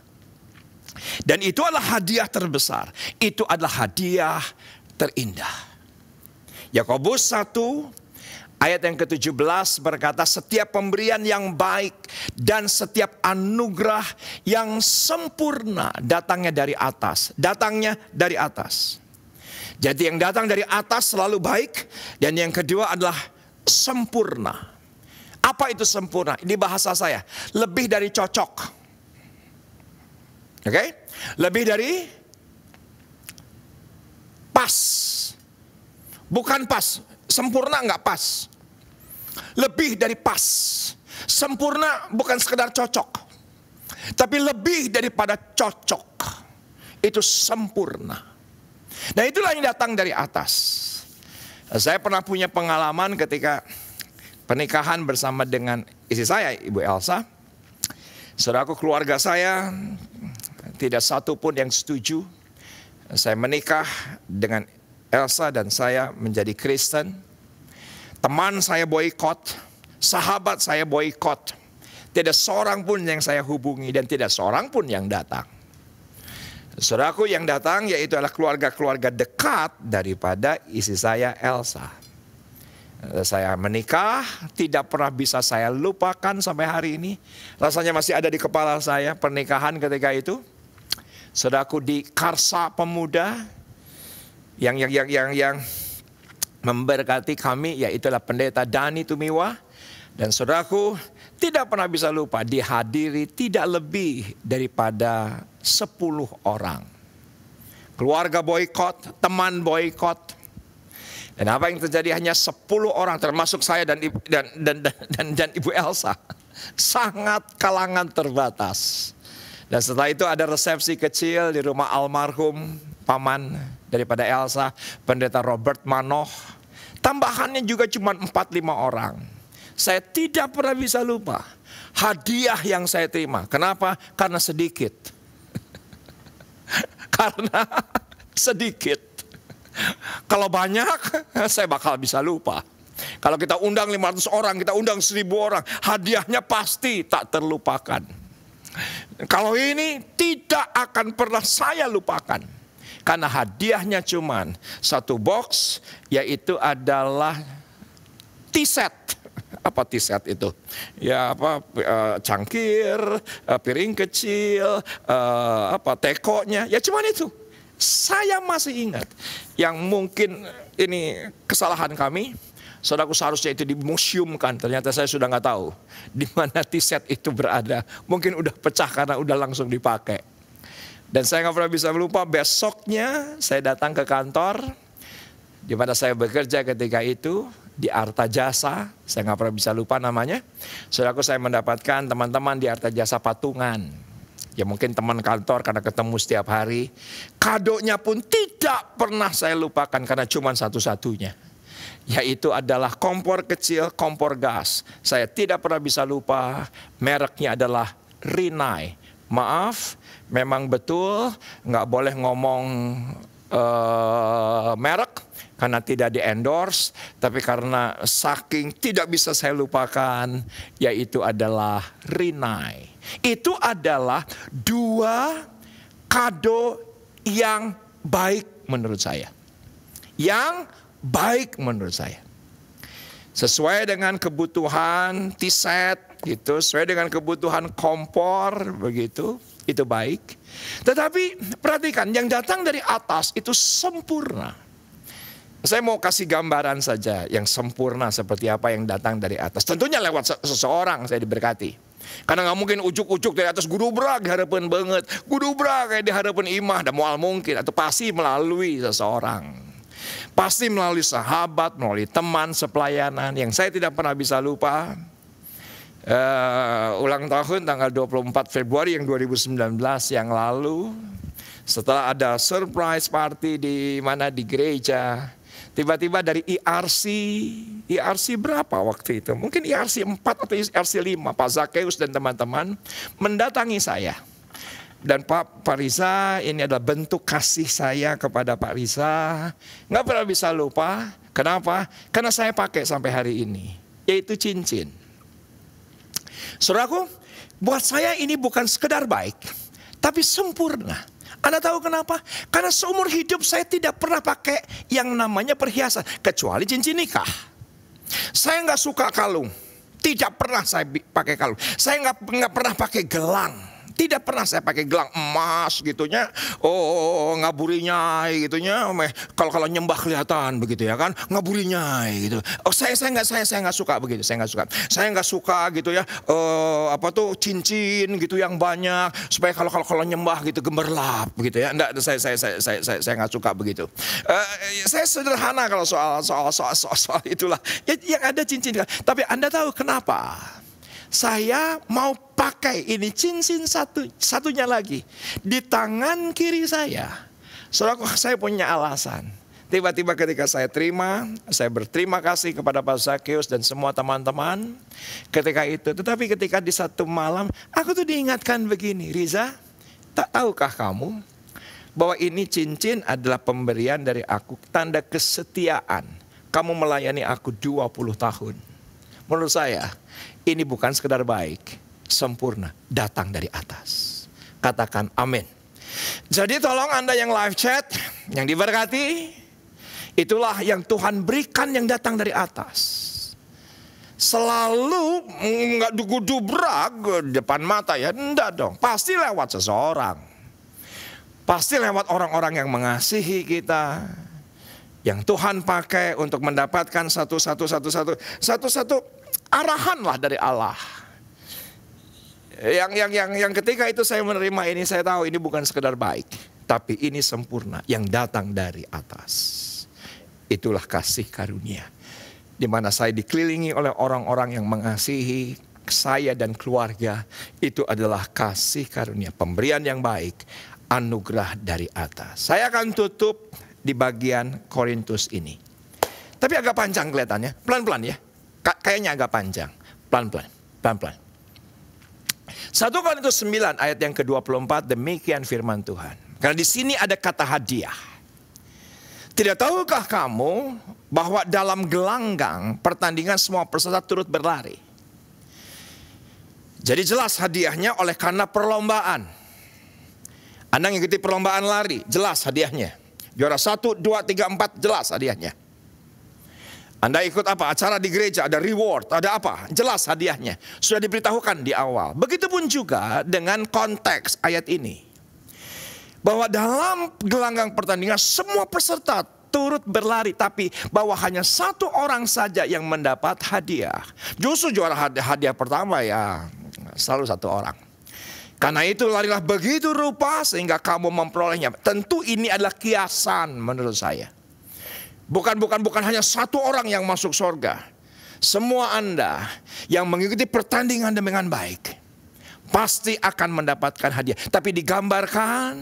Dan itu adalah hadiah terbesar. Itu adalah hadiah terindah. Yakobus 1 ayat yang ke-17 berkata, setiap pemberian yang baik dan setiap anugerah yang sempurna datangnya dari atas. Datangnya dari atas. Jadi yang datang dari atas selalu baik. Dan yang kedua adalah sempurna. Apa itu sempurna? Ini bahasa saya. Lebih dari cocok. Oke? Lebih dari pas. Bukan pas. Sempurna enggak pas. Lebih dari pas. Sempurna bukan sekedar cocok. Tapi lebih daripada cocok. Itu sempurna. Nah itulah yang datang dari atas. Saya pernah punya pengalaman ketika pernikahan bersama dengan istri saya, Ibu Elsa. Saudaraku, keluarga saya tidak satu pun yang setuju saya menikah dengan Elsa dan saya menjadi Kristen. Teman saya boikot, sahabat saya boikot. Tidak seorang pun yang saya hubungi dan tidak seorang pun yang datang. Saudaraku, yang datang yaitu adalah keluarga-keluarga dekat daripada istri saya Elsa. Saya menikah, tidak pernah bisa saya lupakan sampai hari ini. Rasanya masih ada di kepala saya pernikahan ketika itu. Saudaraku, di Karsa Pemuda yang memberkati kami yaitu adalah Pendeta Dani Tumiwa. Dan saudaraku, tidak pernah bisa lupa dihadiri tidak lebih daripada 10 orang. Keluarga boikot, teman boikot. Dan apa yang terjadi hanya 10 orang termasuk saya dan Ibu Elsa. Sangat kalangan terbatas. Dan setelah itu ada resepsi kecil di rumah almarhum paman daripada Elsa, Pendeta Robert Manoh. Tambahannya juga cuma 4-5 orang. Saya tidak pernah bisa lupa hadiah yang saya terima. Kenapa? Karena sedikit. Karena sedikit. Kalau banyak, saya bakal bisa lupa. Kalau kita undang 500 orang, kita undang 1000 orang, hadiahnya pasti tak terlupakan. Kalau ini tidak akan pernah saya lupakan. Karena hadiahnya cuman 1 box, yaitu adalah T-set. Apa T-set itu? Ya cangkir, piring kecil, tekonya. Ya cuman itu. Saya masih ingat. Yang mungkin ini kesalahan kami. Saudaraku, seharusnya itu dimuseumkan. Ternyata saya sudah nggak tahu di mana T-set itu berada. Mungkin udah pecah karena udah langsung dipakai. Dan saya nggak pernah bisa lupa besoknya saya datang ke kantor di mana saya bekerja ketika itu. Di Arta Jasa, saya nggak pernah bisa lupa namanya. Saudaraku, saya mendapatkan teman-teman di Arta Jasa patungan. Ya mungkin teman kantor karena ketemu setiap hari. Kadonya pun tidak pernah saya lupakan karena cuma satu-satunya. Yaitu adalah kompor kecil, kompor gas. Saya tidak pernah bisa lupa, mereknya adalah Rinnai. Maaf, memang betul nggak boleh ngomong merek. karena tidak di-endorse, tapi karena saking tidak bisa saya lupakan, yaitu adalah Rinnai. Itu adalah 2 kado yang baik menurut saya. Yang baik menurut saya. Sesuai dengan kebutuhan T-set gitu, sesuai dengan kebutuhan kompor begitu, itu baik. Tetapi perhatikan, yang datang dari atas itu sempurna. Saya mau kasih gambaran saja yang sempurna seperti apa yang datang dari atas. Tentunya lewat seseorang saya diberkati. Karena nggak mungkin ujuk-ujuk dari atas gudubrak diharapan banget. Gudubrak kayak diharapan imah dan mual mungkin. Atau pasti melalui seseorang. Pasti melalui sahabat, melalui teman sepelayanan. Yang saya tidak pernah bisa lupa. Ulang tahun tanggal 24 Februari yang 2019 yang lalu. Setelah ada surprise party di gereja. Tiba-tiba dari IRC berapa waktu itu? Mungkin IRC 4 atau IRC 5, Pak Zakeus dan teman-teman mendatangi saya. Dan Pak Riza, ini adalah bentuk kasih saya kepada Pak Riza. Nggak pernah bisa lupa. Kenapa? Karena saya pakai sampai hari ini. Yaitu cincin. Saudaraku, buat saya ini bukan sekedar baik, tapi sempurna. Anda tahu kenapa? Karena seumur hidup saya tidak pernah pakai yang namanya perhiasan. Kecuali cincin nikah. Saya nggak suka kalung. Tidak pernah saya pakai kalung. Saya nggak pernah pakai gelang. Tidak pernah saya pakai gelang emas gitunya. Ngaburinya gitunya. Kalau nyembah kelihatan begitu ya kan. Ngaburinya gitu. Saya nggak suka begitu. Saya nggak suka gitu ya. Cincin gitu yang banyak supaya kalau nyembah gitu gemerlap begitu ya. Enggak, saya nggak suka begitu. Saya sederhana kalau soal itulah. Yang ada cincin. Tapi Anda tahu kenapa? Saya mau pakai ini cincin satunya lagi di tangan kiri saya. Saudara, saya punya alasan. Tiba-tiba ketika saya berterima kasih kepada Pak Zakeus dan semua teman-teman ketika itu. Tetapi ketika di satu malam, aku tuh diingatkan begini, Riza, tak tahukah kamu bahwa ini cincin adalah pemberian dari aku, tanda kesetiaan. Kamu melayani aku 20 tahun. Menurut saya, ini bukan sekedar baik, sempurna, datang dari atas. Katakan amin. Jadi tolong Anda yang live chat, yang diberkati, itulah yang Tuhan berikan yang datang dari atas. Selalu nggak dugubrak depan mata ya, enggak dong. Pasti lewat seseorang. Pasti lewat orang-orang yang mengasihi kita. Yang Tuhan pakai untuk mendapatkan satu arahan lah dari Allah. Yang ketika itu saya menerima ini, saya tahu ini bukan sekedar baik, tapi ini sempurna yang datang dari atas. Itulah kasih karunia, di mana saya dikelilingi oleh orang-orang yang mengasihi saya dan keluarga. Itu adalah kasih karunia, pemberian yang baik, anugerah dari atas. Saya akan tutup di bagian Korintus ini. Tapi agak panjang kelihatannya. Pelan-pelan ya. Kayaknya agak panjang. Pelan-pelan. 1 Korintus 9 ayat yang ke-24, demikian firman Tuhan. Karena di sini ada kata hadiah. Tidak tahukah kamu bahwa dalam gelanggang pertandingan semua peserta turut berlari? Jadi jelas hadiahnya oleh karena perlombaan. Anda mengikuti perlombaan lari, jelas hadiahnya. Juara 1, 2, 3, 4, jelas hadiahnya. Anda ikut apa? Acara di gereja, ada reward, ada apa? Jelas hadiahnya. Sudah diberitahukan di awal. Begitupun juga dengan konteks ayat ini. Bahwa dalam gelanggang pertandingan semua peserta turut berlari. Tapi bahwa hanya satu orang saja yang mendapat hadiah. Justru juara hadiah pertama ya selalu satu orang. Karena itu larilah begitu rupa sehingga kamu memperolehnya. Tentu ini adalah kiasan menurut saya. Bukan hanya satu orang yang masuk surga. Semua Anda yang mengikuti pertandingan dengan baik pasti akan mendapatkan hadiah. Tapi digambarkan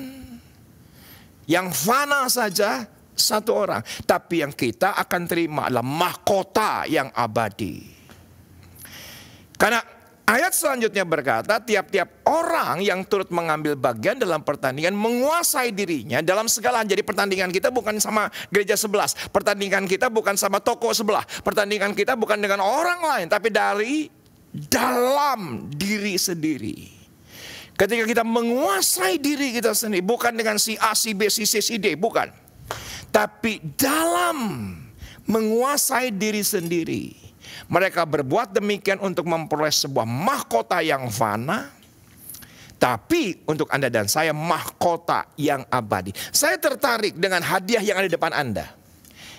yang fana saja satu orang. Tapi yang kita akan terima adalah mahkota yang abadi. Karena Ayat selanjutnya berkata, tiap-tiap orang yang turut mengambil bagian dalam pertandingan menguasai dirinya dalam segala hal. Jadi pertandingan kita bukan sama gereja sebelah, pertandingan kita bukan sama toko sebelah, pertandingan kita bukan dengan orang lain, tapi dari dalam diri sendiri. Ketika kita menguasai diri kita sendiri, bukan dengan si A, si B, si C, si D, bukan. Tapi dalam menguasai diri sendiri. Mereka berbuat demikian untuk memperoleh sebuah mahkota yang fana. Tapi untuk Anda dan saya mahkota yang abadi. Saya tertarik dengan hadiah yang ada di depan Anda.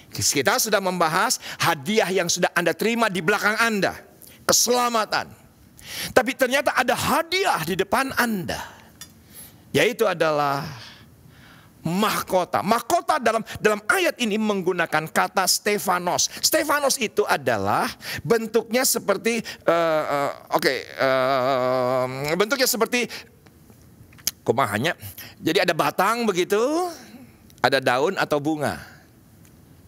Kita sudah membahas hadiah yang sudah Anda terima di belakang Anda. Keselamatan. Tapi ternyata ada hadiah di depan Anda. Yaitu adalah mahkota. Mahkota dalam ayat ini menggunakan kata Stefanos. Stefanos itu adalah bentuknya seperti bentuknya seperti kumahanya. Jadi ada batang begitu, ada daun atau bunga.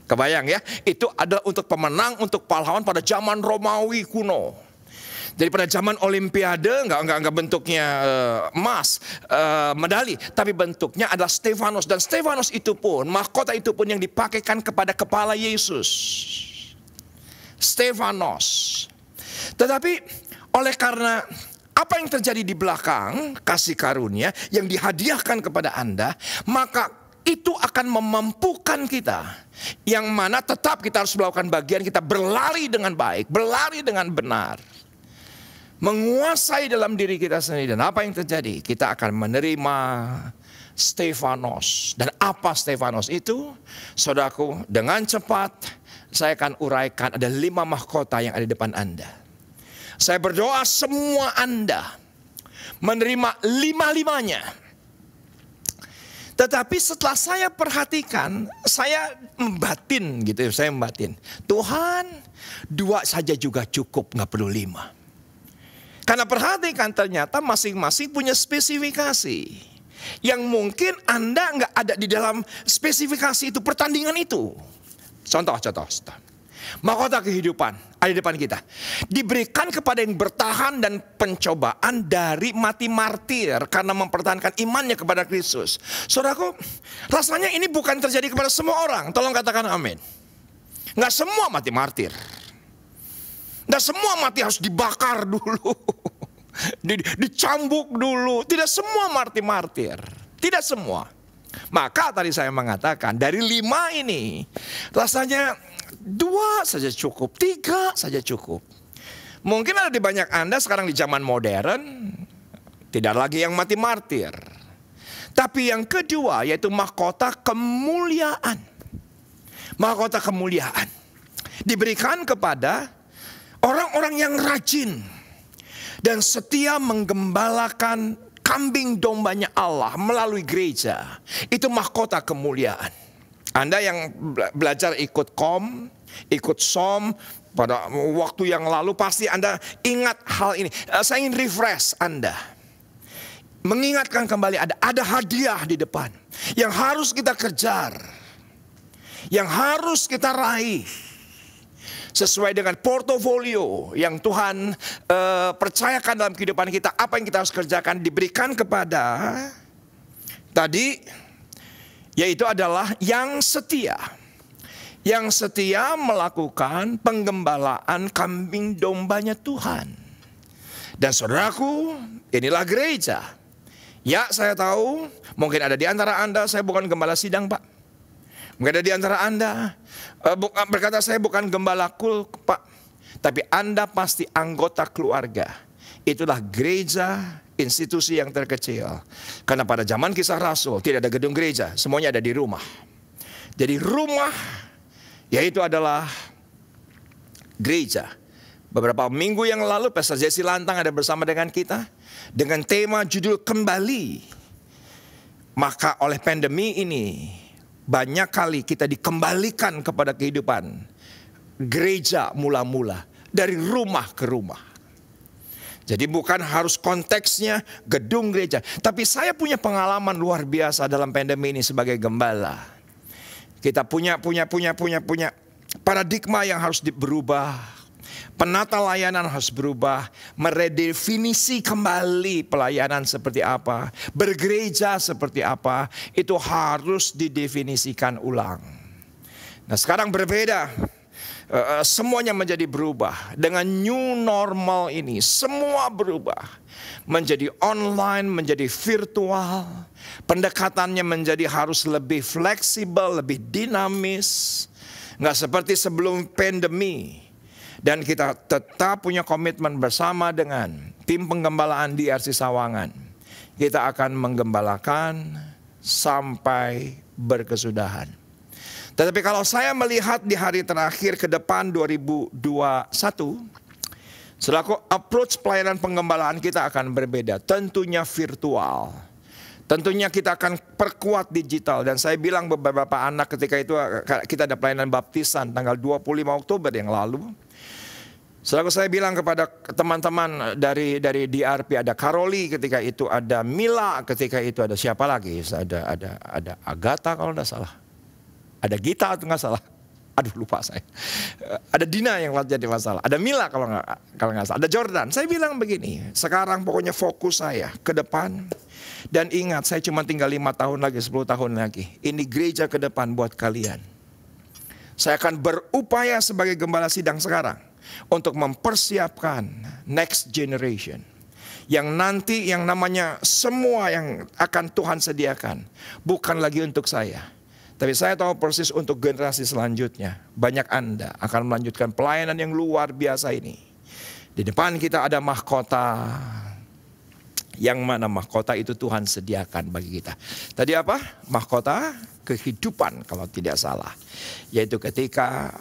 Kebayang ya? Itu adalah untuk pemenang, untuk pahlawan pada zaman Romawi kuno. Jadi pada zaman Olimpiade enggak bentuknya emas, medali, tapi bentuknya adalah Stefanos. Dan Stefanos itu pun, mahkota itu pun yang dipakaikan kepada kepala Yesus. Stefanos. Tetapi oleh karena apa yang terjadi di belakang kasih karunia yang dihadiahkan kepada Anda, maka itu akan memampukan kita. Yang mana tetap kita harus melakukan bagian kita, berlari dengan baik, berlari dengan benar. Menguasai dalam diri kita sendiri. Dan apa yang terjadi? Kita akan menerima Stefanos. Dan apa Stefanos itu? Saudaraku, dengan cepat saya akan uraikan. Ada 5 mahkota yang ada di depan Anda. Saya berdoa semua Anda menerima 5-5-nya. Tetapi setelah saya perhatikan, saya membatin gitu. Saya membatin, Tuhan, 2 saja juga cukup, gak perlu 5. Karena perhatikan ternyata masing-masing punya spesifikasi. Yang mungkin Anda nggak ada di dalam spesifikasi itu, pertandingan itu. Contoh. Mahkota kehidupan ada di depan kita. Diberikan kepada yang bertahan dan pencobaan dari mati martir. Karena mempertahankan imannya kepada Kristus. Saudaraku, rasanya ini bukan terjadi kepada semua orang. Tolong katakan amin. Nggak semua mati martir. Tidak semua mati harus dibakar dulu, dicambuk dulu. Tidak semua martir. Tidak semua. Maka tadi saya mengatakan dari 5 ini rasanya 2 saja cukup, 3 saja cukup. Mungkin ada di banyak Anda sekarang di zaman modern tidak lagi yang mati martir. Tapi yang kedua yaitu mahkota kemuliaan. Mahkota kemuliaan diberikan kepada orang-orang yang rajin dan setia menggembalakan kambing dombanya Allah melalui gereja. Itu mahkota kemuliaan. Anda yang belajar ikut SOM pada waktu yang lalu pasti Anda ingat hal ini. Saya ingin refresh Anda. Mengingatkan kembali ada hadiah di depan yang harus kita kejar. Yang harus kita raih. Sesuai dengan portofolio yang Tuhan percayakan dalam kehidupan kita. Apa yang kita harus kerjakan diberikan kepada tadi, yaitu adalah yang setia. Yang setia melakukan penggembalaan kambing dombanya Tuhan. Dan saudaraku, inilah gereja. Ya, saya tahu mungkin ada di antara Anda, saya bukan gembala sidang Pak. Mungkin ada di antara Anda berkata, saya bukan gembala kul Pak. Tapi Anda pasti anggota keluarga. Itulah gereja, institusi yang terkecil. Karena pada zaman Kisah Rasul tidak ada gedung gereja, semuanya ada di rumah. Jadi rumah yaitu adalah gereja. Beberapa minggu yang lalu Pastor Jesse Lantang ada bersama dengan kita dengan tema judul kembali. Maka oleh pandemi ini banyak kali kita dikembalikan kepada kehidupan gereja mula-mula dari rumah ke rumah. Jadi bukan harus konteksnya gedung gereja. Tapi saya punya pengalaman luar biasa dalam pandemi ini sebagai gembala. Kita punya paradigma yang harus berubah. Penata layanan harus berubah, meredefinisi kembali pelayanan seperti apa, bergereja seperti apa, itu harus didefinisikan ulang. Nah sekarang berbeda, semuanya menjadi berubah. Dengan new normal ini, semua berubah. Menjadi online, menjadi virtual, pendekatannya menjadi harus lebih fleksibel, lebih dinamis. Nggak seperti sebelum pandemi. Dan kita tetap punya komitmen bersama dengan tim penggembalaan di IRC Sawangan. Kita akan menggembalakan sampai berkesudahan. Tetapi kalau saya melihat di hari terakhir ke depan 2021, selaku approach pelayanan penggembalaan kita akan berbeda. Tentunya virtual. Tentunya kita akan perkuat digital. Dan saya bilang beberapa anak ketika itu kita ada pelayanan baptisan tanggal 25 Oktober yang lalu. Selalu saya bilang kepada teman-teman dari DRP, ada Karoli ketika itu, ada Mila ketika itu, ada siapa lagi? Ada Agatha kalau tidak salah. Ada Gita atau nggak salah. Aduh lupa saya. Ada Dina yang jadi masalah. Ada Mila kalau nggak salah. Ada Jordan. Saya bilang begini, sekarang pokoknya fokus saya ke depan. Dan ingat, saya cuma tinggal 5 tahun lagi, 10 tahun lagi. Ini gereja ke depan buat kalian. Saya akan berupaya sebagai gembala sidang sekarang untuk mempersiapkan next generation. Yang nanti yang namanya semua yang akan Tuhan sediakan. Bukan lagi untuk saya. Tapi saya tahu persis untuk generasi selanjutnya. Banyak Anda akan melanjutkan pelayanan yang luar biasa ini. Di depan kita ada mahkota. Yang mana mahkota itu Tuhan sediakan bagi kita. Tadi apa? Mahkota kehidupan kalau tidak salah. Yaitu ketika,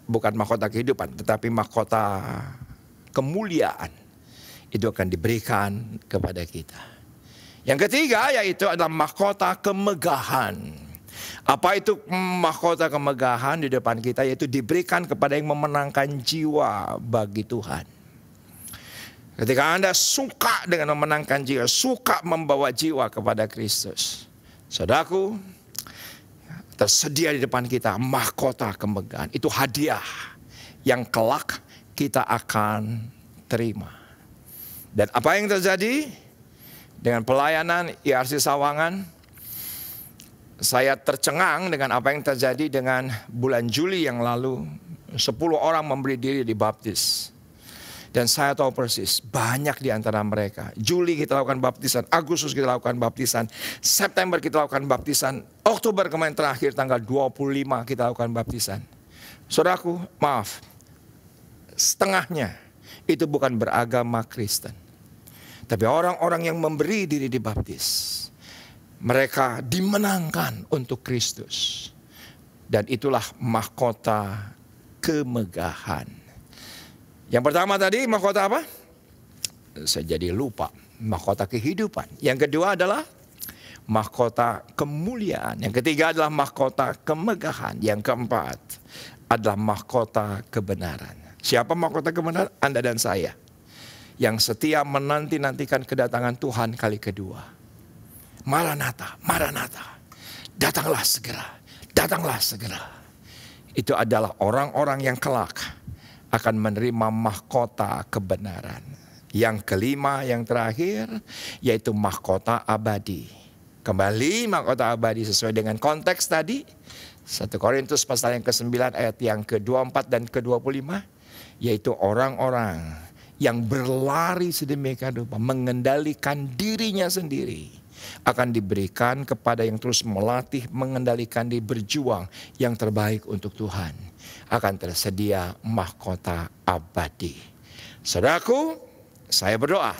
bukan mahkota kehidupan, tetapi mahkota kemuliaan. Itu akan diberikan kepada kita. Yang ketiga yaitu adalah mahkota kemegahan. Apa itu mahkota kemegahan di depan kita? Yaitu diberikan kepada yang memenangkan jiwa bagi Tuhan. Ketika Anda suka dengan memenangkan jiwa, suka membawa jiwa kepada Kristus. Saudaraku, tersedia di depan kita mahkota kemegahan. Itu hadiah yang kelak kita akan terima. Dan apa yang terjadi dengan pelayanan IRC Sawangan? Saya tercengang dengan apa yang terjadi dengan bulan Juli yang lalu. 10 orang memberi diri dibaptis. Dan saya tahu persis banyak di antara mereka. Juli kita lakukan baptisan, Agustus kita lakukan baptisan, September kita lakukan baptisan, Oktober kemarin terakhir tanggal 25 kita lakukan baptisan. Saudaraku, maaf, setengahnya itu bukan beragama Kristen. Tapi orang-orang yang memberi diri dibaptis. Mereka dimenangkan untuk Kristus. Dan itulah mahkota kemegahan. Yang pertama tadi mahkota apa? Saya jadi lupa. Mahkota kehidupan. Yang kedua adalah mahkota kemuliaan. Yang ketiga adalah mahkota kemegahan. Yang keempat adalah mahkota kebenaran. Siapa mahkota kebenaran? Anda dan saya. Yang setia menanti-nantikan kedatangan Tuhan kali kedua. Maranatha, Maranatha. Datanglah segera, datanglah segera. Itu adalah orang-orang yang kelak akan menerima mahkota kebenaran. Yang kelima, yang terakhir, yaitu mahkota abadi. Kembali mahkota abadi sesuai dengan konteks tadi. 1 Korintus pasal yang ke-9 ayat yang ke-24 dan ke-25. Yaitu orang-orang yang berlari sedemikian rupa, mengendalikan dirinya sendiri. Akan diberikan kepada yang terus melatih, mengendalikan diri, berjuang yang terbaik untuk Tuhan. Akan tersedia mahkota abadi. Saudaraku, saya berdoa.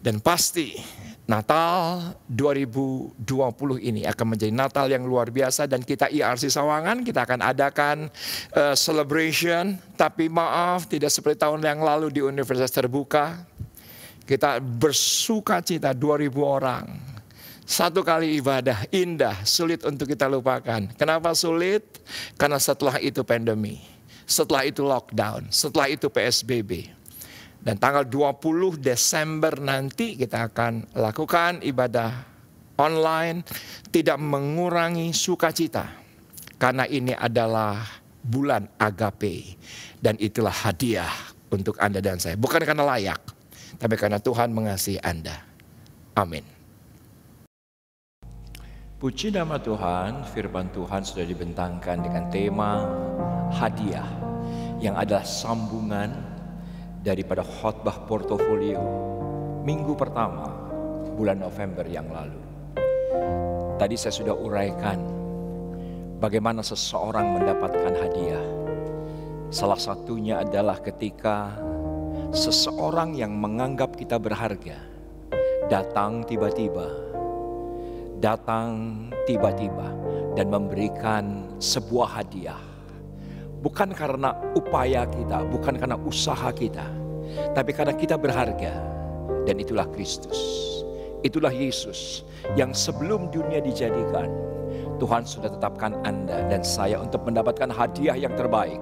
Dan pasti Natal 2020 ini akan menjadi Natal yang luar biasa. Dan kita IRC Sawangan, kita akan adakan celebration. Tapi maaf, tidak seperti tahun yang lalu di Universitas Terbuka. Kita bersuka cita 2.000 orang. Satu kali ibadah indah, sulit untuk kita lupakan. Kenapa sulit? Karena setelah itu pandemi, setelah itu lockdown, setelah itu PSBB. Dan tanggal 20 Desember nanti kita akan lakukan ibadah online, tidak mengurangi sukacita. Karena ini adalah bulan agape. Dan itulah hadiah untuk Anda dan saya. Bukan karena layak, tapi karena Tuhan mengasihi Anda. Amin. Puji nama Tuhan, firman Tuhan sudah dibentangkan dengan tema hadiah, yang adalah sambungan daripada khotbah portofolio minggu pertama bulan November yang lalu. Tadi saya sudah uraikan bagaimana seseorang mendapatkan hadiah. Salah satunya adalah ketika seseorang yang menganggap kita berharga datang tiba-tiba dan memberikan sebuah hadiah. Bukan karena upaya kita, bukan karena usaha kita, tapi karena kita berharga. Dan itulah Kristus, itulah Yesus yang sebelum dunia dijadikan, Tuhan sudah tetapkan Anda dan saya untuk mendapatkan hadiah yang terbaik,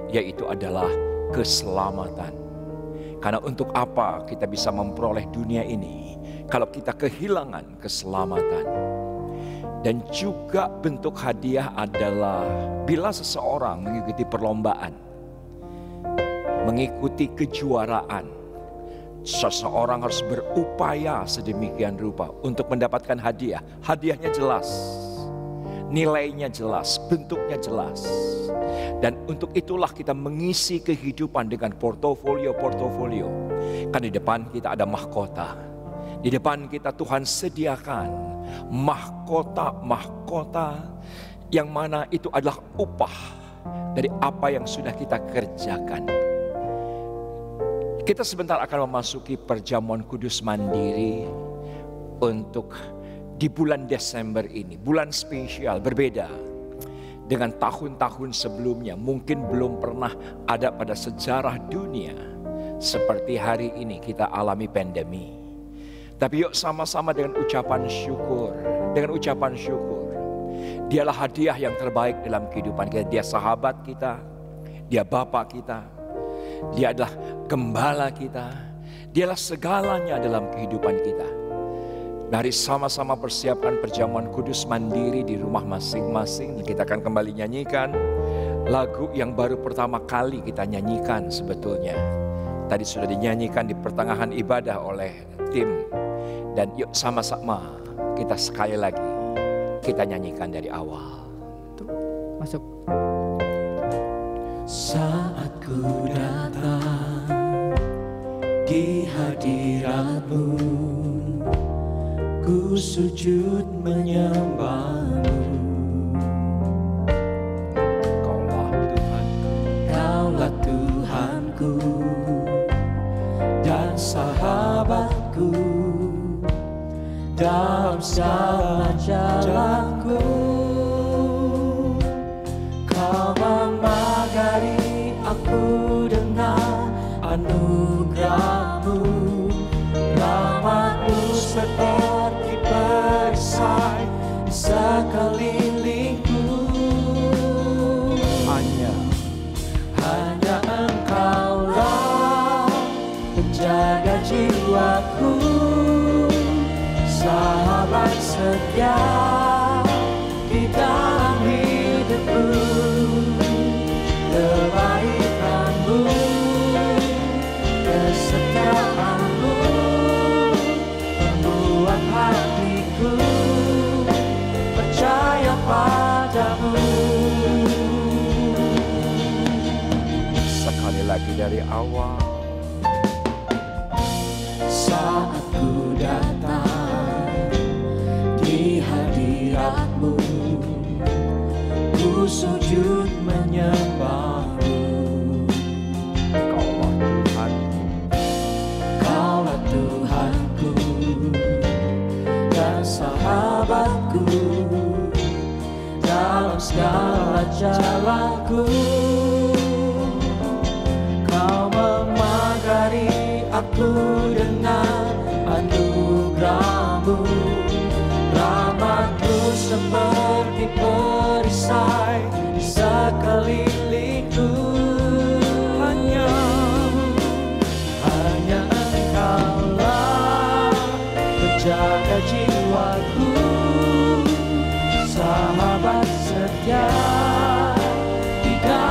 yaitu adalah keselamatan. Karena untuk apa kita bisa memperoleh dunia ini kalau kita kehilangan keselamatan? Dan juga bentuk hadiah adalah bila seseorang mengikuti perlombaan, mengikuti kejuaraan, seseorang harus berupaya sedemikian rupa untuk mendapatkan hadiah. Hadiahnya jelas, nilainya jelas, bentuknya jelas. Dan untuk itulah kita mengisi kehidupan dengan portofolio. Kan di depan kita ada mahkota. Di depan kita Tuhan sediakan mahkota yang mana itu adalah upah dari apa yang sudah kita kerjakan. Kita sebentar akan memasuki perjamuan kudus mandiri untuk di bulan Desember ini. Bulan spesial, berbeda dengan tahun-tahun sebelumnya. Mungkin belum pernah ada pada sejarah dunia seperti hari ini kita alami pandemi. Tapi yuk sama-sama dengan ucapan syukur. Dialah hadiah yang terbaik dalam kehidupan kita. Dia sahabat kita, dia Bapa kita, dia adalah gembala kita, dialah segalanya dalam kehidupan kita. Mari sama-sama persiapkan perjamuan kudus mandiri di rumah masing-masing. Kita akan kembali nyanyikan lagu yang baru pertama kali kita nyanyikan sebetulnya. Tadi sudah dinyanyikan di pertengahan ibadah oleh tim. Dan yuk sama-sama kita sekali lagi kita nyanyikan dari awal. Tuh, masuk. Saat ku datang di hadirat-Mu, ku sujud menyembah-Mu. Kaulah Tuhanku dan sahabatku dalam segala jalanku. Kau memagari aku dengan anugerah-Mu, rahmat-Mu seperti perisai di sekelilingku. Hanya Engkaulah penjaga jiwaku, sahabat setia di dalam hidupku. Kebaikan-Mu, kesetiaan-Mu membuat hatiku percaya padamu. Sekali lagi dari awal. Saat ku datang di hadirat-Mu, ku sujud menyembah-Mu. Kaulah Tuhanku dan sahabatku dalam segala jalanku. Kau memagari aku dengan anugerah-Mu, rahmat-Mu seperti perisai di sekelilingku. Hanya Engkaulah penjaga jiwaku, sahabat setia di dalam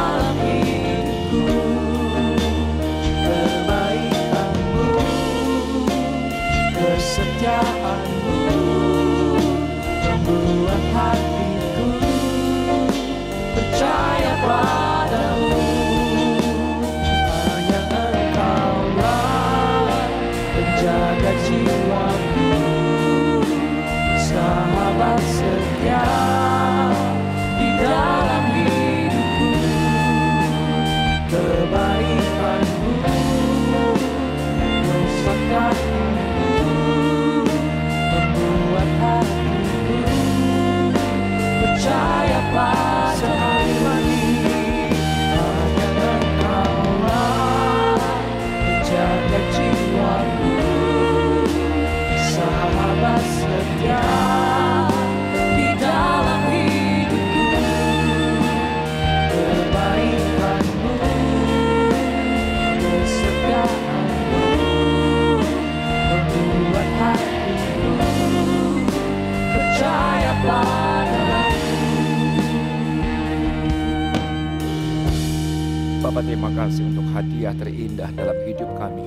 Bapa, terima kasih untuk hadiah terindah dalam hidup kami.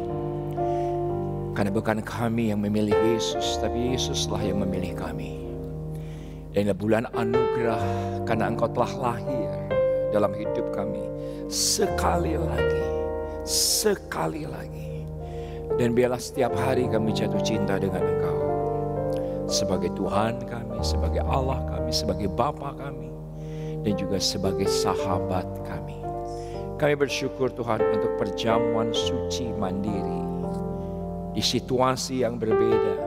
Karena bukan kami yang memilih Yesus, tapi Yesuslah yang memilih kami. Dan bulan anugerah karena Engkau telah lahir dalam hidup kami sekali lagi. Dan biarlah setiap hari kami jatuh cinta dengan Engkau. Sebagai Tuhan kami, sebagai Allah kami, sebagai Bapa kami, dan juga sebagai sahabat kami. Kami bersyukur Tuhan untuk perjamuan suci mandiri di situasi yang berbeda,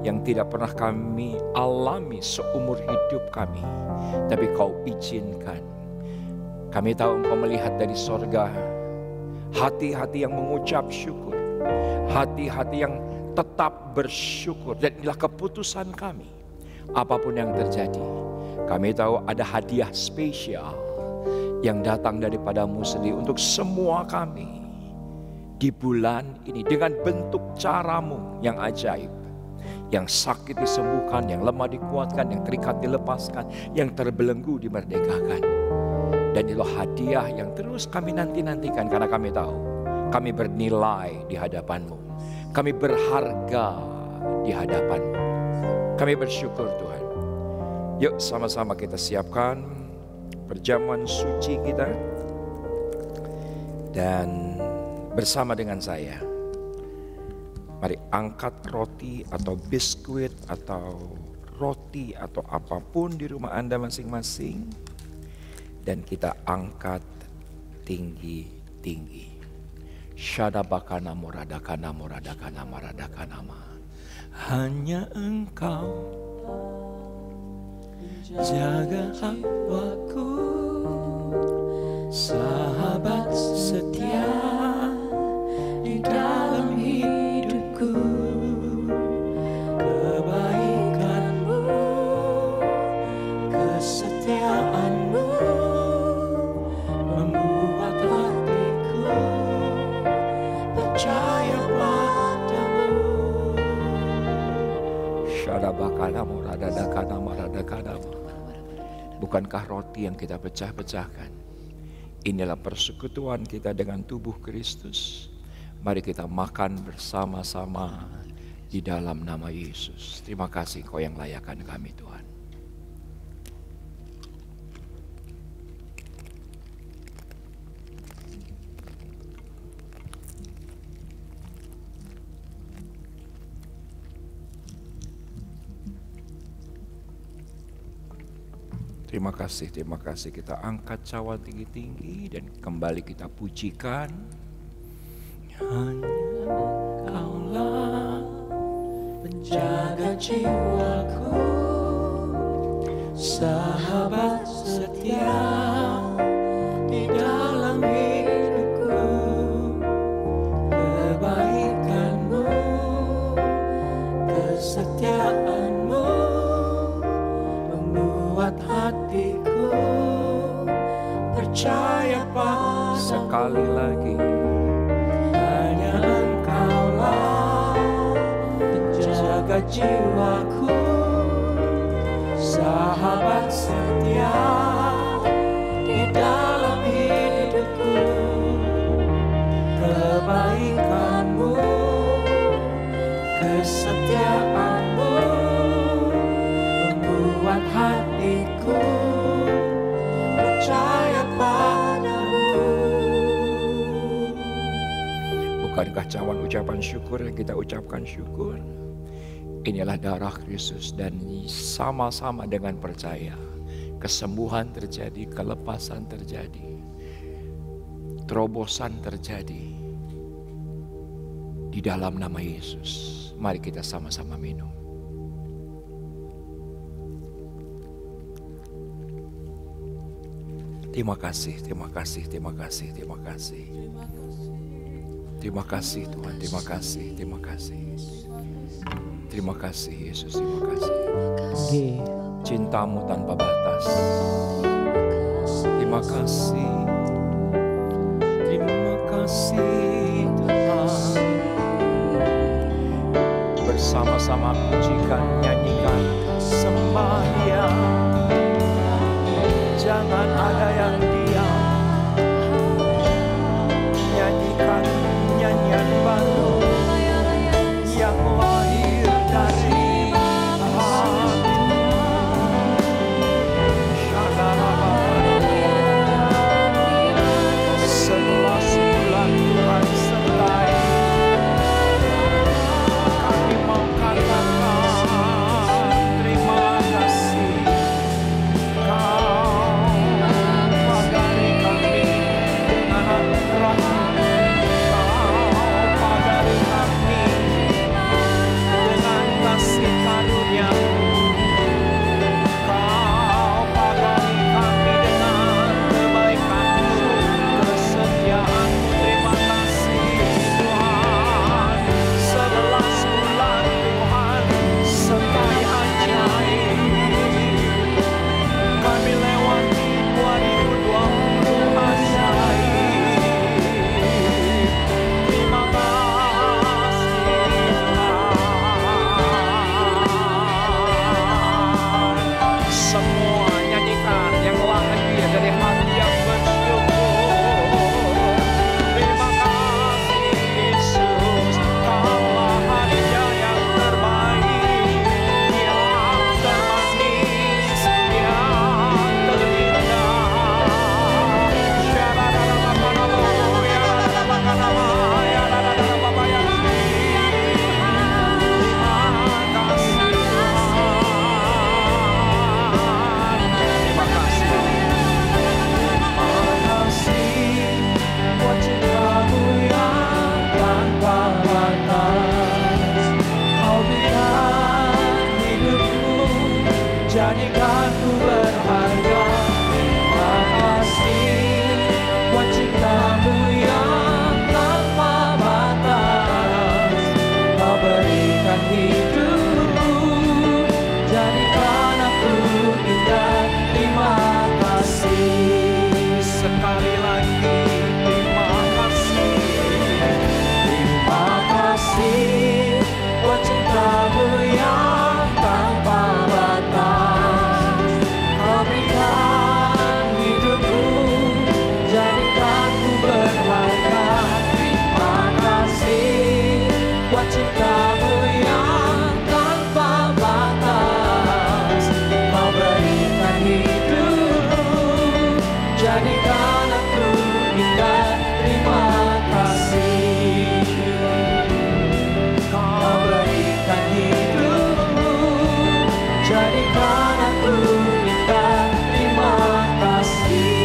yang tidak pernah kami alami seumur hidup kami, tapi Kau izinkan. Kami tahu Engkau melihat dari sorga hati-hati yang mengucap syukur, hati-hati yang tetap bersyukur. Dan inilah keputusan kami. Apapun yang terjadi, kami tahu ada hadiah spesial yang datang daripadamu sendiri untuk semua kami di bulan ini dengan bentuk caramu yang ajaib. Yang sakit disembuhkan, yang lemah dikuatkan, yang terikat dilepaskan, yang terbelenggu dimerdekakan. Dan itulah hadiah yang terus kami nanti-nantikan karena kami tahu kami bernilai di hadapan-Mu. Kami berharga di hadapan-Mu. Kami bersyukur Tuhan. Yuk sama-sama kita siapkan perjamuan suci kita. Dan bersama dengan saya, mari angkat roti atau biskuit atau roti atau apapun di rumah Anda masing-masing. Dan kita angkat tinggi-tinggi. Syadabakana muradakana muradakana maradakanama. Hanya Engkau jaga hawaku, sahabat setia di dalam hidupku. Kebaikan-Mu, kesetiaan-Mu membuat hatiku percaya padamu. Syadabakana muradakana maradakanama. Bukankah roti yang kita pecah-pecahkan inilah persekutuan kita dengan tubuh Kristus? Mari kita makan bersama-sama di dalam nama Yesus. Terima kasih Kau yang layakkan kami Tuhan. Terima kasih kita angkat cawan tinggi-tinggi dan kembali kita pujikan. Hanya Kaulah penjaga jiwaku, sahabat setia di dalam hidupku. Kebaikan-Mu, kesetiaan-Mu membuat hatiku percaya padamu. Sekali lagi, hanya Engkaulah penjaga jiwaku, sahabat setia di dalam hidupku. Kebaikan-Mu, kesetiaan-Mu membuat hatiku percaya padamu. Bukankah cawan ucapan syukur yang kita ucapkan syukur? Inilah darah Kristus, dan sama-sama dengan percaya kesembuhan terjadi, kelepasan terjadi, terobosan terjadi di dalam nama Yesus. Mari kita sama-sama minum. Terima kasih, terima kasih, terima kasih, terima kasih. Terima kasih Tuhan, terima kasih, terima kasih. Terima kasih Yesus, terima kasih. Cinta-Mu tanpa batas. Terima kasih. Terima kasih Tuhan. Bersama-sama pujikan, nyanyikan, sembah Dia. Jangan ada yang diam. buat cinta-Mu yang tanpa batas. Kau berikan hidupku, jadikan ku berharga. Terima kasih buat cinta-Mu yang tanpa batas. Kau berikan hidupku, jadikan aku indah. Terima kasih. Kau berikan hidupku, jadikan aku indah. Terima kasih.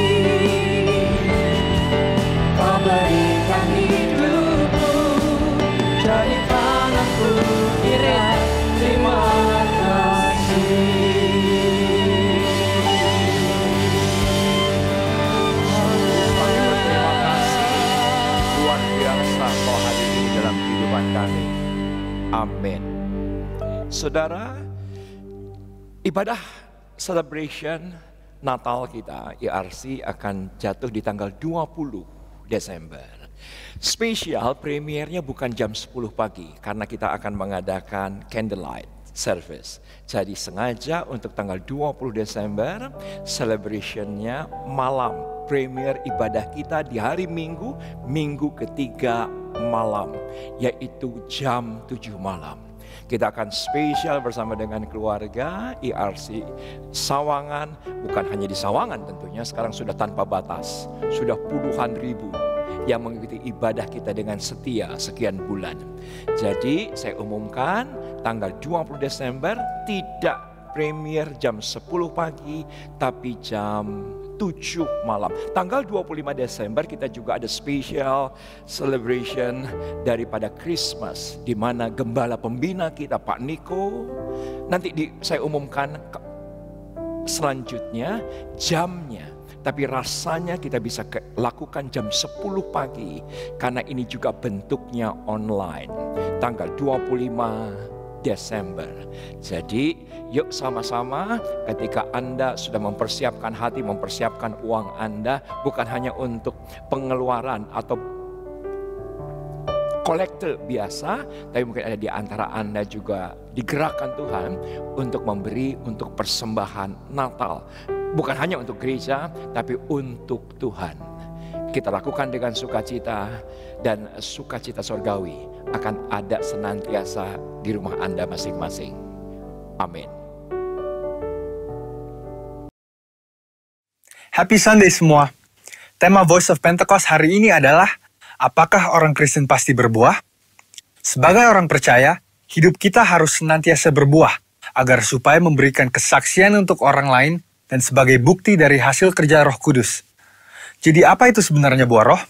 Kau berikan hidupku, jadikan aku indah. Terima kasih. Terima kasih. Luar biasa Kau hadiri dalam kehidupan kami. Amin. Saudara, ibadah celebration Natal kita, IRC, akan jatuh di tanggal 20 Desember. Spesial premiernya bukan jam 10 pagi, karena kita akan mengadakan candlelight service. Jadi sengaja untuk tanggal 20 Desember, celebrationnya malam. Premier ibadah kita di hari Minggu, minggu ketiga malam, yaitu jam 7 malam. Kita akan spesial bersama dengan keluarga IRC Sawangan, bukan hanya di Sawangan tentunya, sekarang sudah tanpa batas, sudah puluhan ribu yang mengikuti ibadah kita dengan setia sekian bulan. Jadi saya umumkan tanggal 20 Desember tidak premier jam 10 pagi, tapi jam 7 malam. Tanggal 25 Desember kita juga ada special celebration daripada Christmas, di mana gembala pembina kita Pak Niko, nanti saya umumkan selanjutnya jamnya. Tapi rasanya kita bisa lakukan jam 10 pagi, karena ini juga bentuknya online. Tanggal 25 Desember. Jadi yuk sama-sama, ketika Anda sudah mempersiapkan hati, mempersiapkan uang Anda, bukan hanya untuk pengeluaran atau kolektor biasa, tapi mungkin ada di antara Anda juga digerakkan Tuhan untuk memberi untuk persembahan Natal. Bukan hanya untuk gereja, tapi untuk Tuhan. Kita lakukan dengan sukacita, dan sukacita surgawi akan ada senantiasa di rumah Anda masing-masing. Amin. Happy Sunday semua. Tema Voice of Pentecost hari ini adalah, apakah orang Kristen pasti berbuah? Sebagai orang percaya, hidup kita harus senantiasa berbuah, agar supaya memberikan kesaksian untuk orang lain dan sebagai bukti dari hasil kerja Roh Kudus. Jadi apa itu sebenarnya buah roh?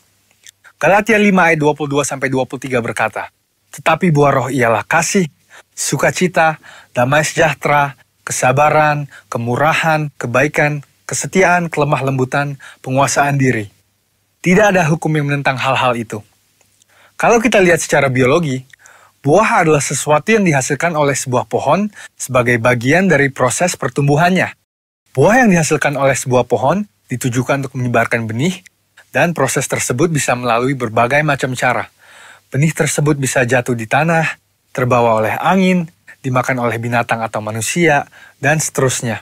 Galatia 5 ayat 22-23 berkata, tetapi buah roh ialah kasih, sukacita, damai sejahtera, kesabaran, kemurahan, kebaikan, kesetiaan, kelemah lembutan, penguasaan diri. Tidak ada hukum yang menentang hal-hal itu. Kalau kita lihat secara biologi, buah adalah sesuatu yang dihasilkan oleh sebuah pohon sebagai bagian dari proses pertumbuhannya. Buah yang dihasilkan oleh sebuah pohon ditujukan untuk menyebarkan benih, dan proses tersebut bisa melalui berbagai macam cara. Benih tersebut bisa jatuh di tanah, terbawa oleh angin, dimakan oleh binatang atau manusia, dan seterusnya.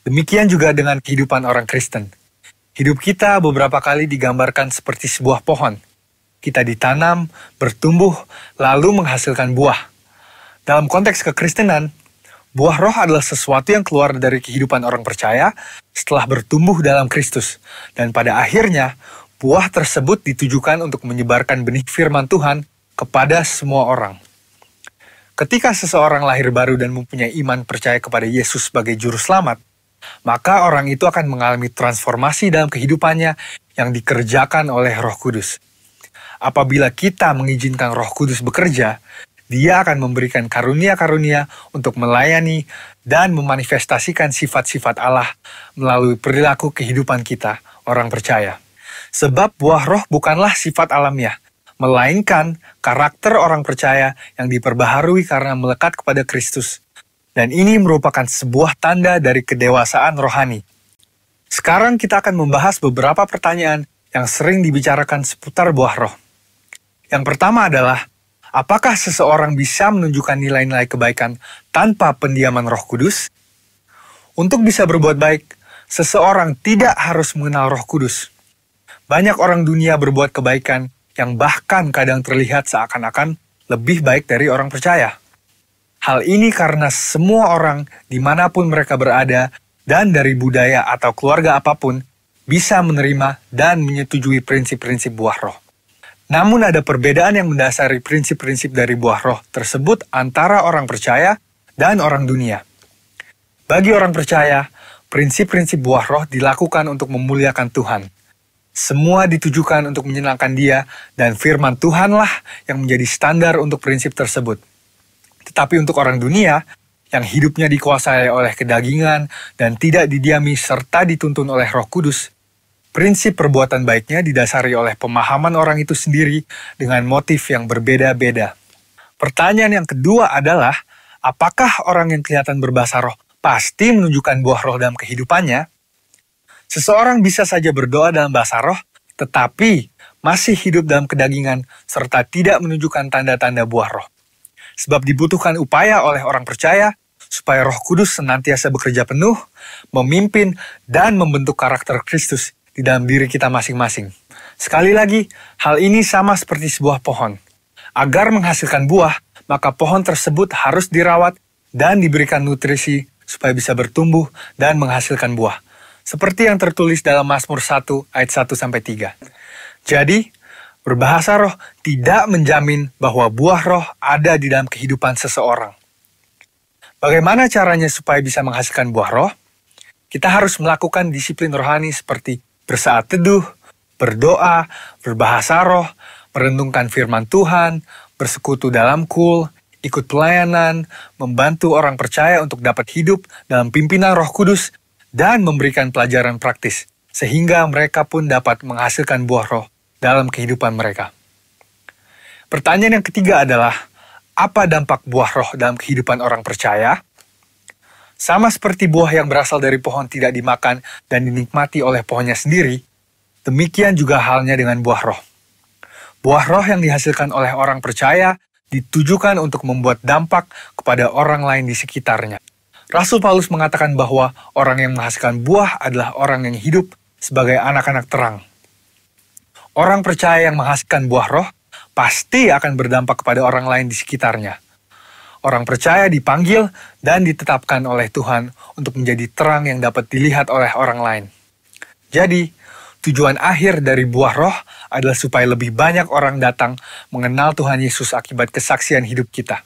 Demikian juga dengan kehidupan orang Kristen. Hidup kita beberapa kali digambarkan seperti sebuah pohon. Kita ditanam, bertumbuh, lalu menghasilkan buah. Dalam konteks kekristenan, buah roh adalah sesuatu yang keluar dari kehidupan orang percaya setelah bertumbuh dalam Kristus. Dan pada akhirnya, buah tersebut ditujukan untuk menyebarkan benih firman Tuhan kepada semua orang. Ketika seseorang lahir baru dan mempunyai iman percaya kepada Yesus sebagai juru selamat, maka orang itu akan mengalami transformasi dalam kehidupannya yang dikerjakan oleh Roh Kudus. Apabila kita mengizinkan Roh Kudus bekerja, Dia akan memberikan karunia-karunia untuk melayani dan memanifestasikan sifat-sifat Allah melalui perilaku kehidupan kita, orang percaya. Sebab buah roh bukanlah sifat alamiah, melainkan karakter orang percaya yang diperbaharui karena melekat kepada Kristus. Dan ini merupakan sebuah tanda dari kedewasaan rohani. Sekarang kita akan membahas beberapa pertanyaan yang sering dibicarakan seputar buah roh. Yang pertama adalah, apakah seseorang bisa menunjukkan nilai-nilai kebaikan tanpa pendiaman Roh Kudus? Untuk bisa berbuat baik, seseorang tidak harus mengenal Roh Kudus. Banyak orang dunia berbuat kebaikan yang bahkan kadang terlihat seakan-akan lebih baik dari orang percaya. Hal ini karena semua orang dimanapun mereka berada dan dari budaya atau keluarga apapun bisa menerima dan menyetujui prinsip-prinsip buah roh. Namun ada perbedaan yang mendasari prinsip-prinsip dari buah roh tersebut antara orang percaya dan orang dunia. Bagi orang percaya, prinsip-prinsip buah roh dilakukan untuk memuliakan Tuhan. Semua ditujukan untuk menyenangkan Dia dan firman Tuhanlah yang menjadi standar untuk prinsip tersebut. Tetapi untuk orang dunia, yang hidupnya dikuasai oleh kedagingan dan tidak didiami serta dituntun oleh Roh Kudus, prinsip perbuatan baiknya didasari oleh pemahaman orang itu sendiri dengan motif yang berbeda-beda. Pertanyaan yang kedua adalah, apakah orang yang kelihatan berbahasa roh pasti menunjukkan buah roh dalam kehidupannya? Seseorang bisa saja berdoa dalam bahasa roh, tetapi masih hidup dalam kedagingan serta tidak menunjukkan tanda-tanda buah roh. Sebab dibutuhkan upaya oleh orang percaya supaya Roh Kudus senantiasa bekerja penuh, memimpin, dan membentuk karakter Kristus di dalam diri kita masing-masing. Sekali lagi, hal ini sama seperti sebuah pohon. Agar menghasilkan buah, maka pohon tersebut harus dirawat dan diberikan nutrisi supaya bisa bertumbuh dan menghasilkan buah. Seperti yang tertulis dalam Mazmur 1 ayat 1-3. Jadi, berbahasa roh tidak menjamin bahwa buah roh ada di dalam kehidupan seseorang. Bagaimana caranya supaya bisa menghasilkan buah roh? Kita harus melakukan disiplin rohani seperti bersaat teduh, berdoa, berbahasa roh, merenungkan firman Tuhan, bersekutu dalam kul, ikut pelayanan, membantu orang percaya untuk dapat hidup dalam pimpinan Roh Kudus, dan memberikan pelajaran praktis, sehingga mereka pun dapat menghasilkan buah roh dalam kehidupan mereka. Pertanyaan yang ketiga adalah, apa dampak buah roh dalam kehidupan orang percaya? Sama seperti buah yang berasal dari pohon tidak dimakan dan dinikmati oleh pohonnya sendiri, demikian juga halnya dengan buah roh. Buah roh yang dihasilkan oleh orang percaya ditujukan untuk membuat dampak kepada orang lain di sekitarnya. Rasul Paulus mengatakan bahwa orang yang menghasilkan buah adalah orang yang hidup sebagai anak-anak terang. Orang percaya yang menghasilkan buah roh pasti akan berdampak kepada orang lain di sekitarnya. Orang percaya dipanggil dan ditetapkan oleh Tuhan untuk menjadi terang yang dapat dilihat oleh orang lain. Jadi, tujuan akhir dari buah roh adalah supaya lebih banyak orang datang mengenal Tuhan Yesus akibat kesaksian hidup kita.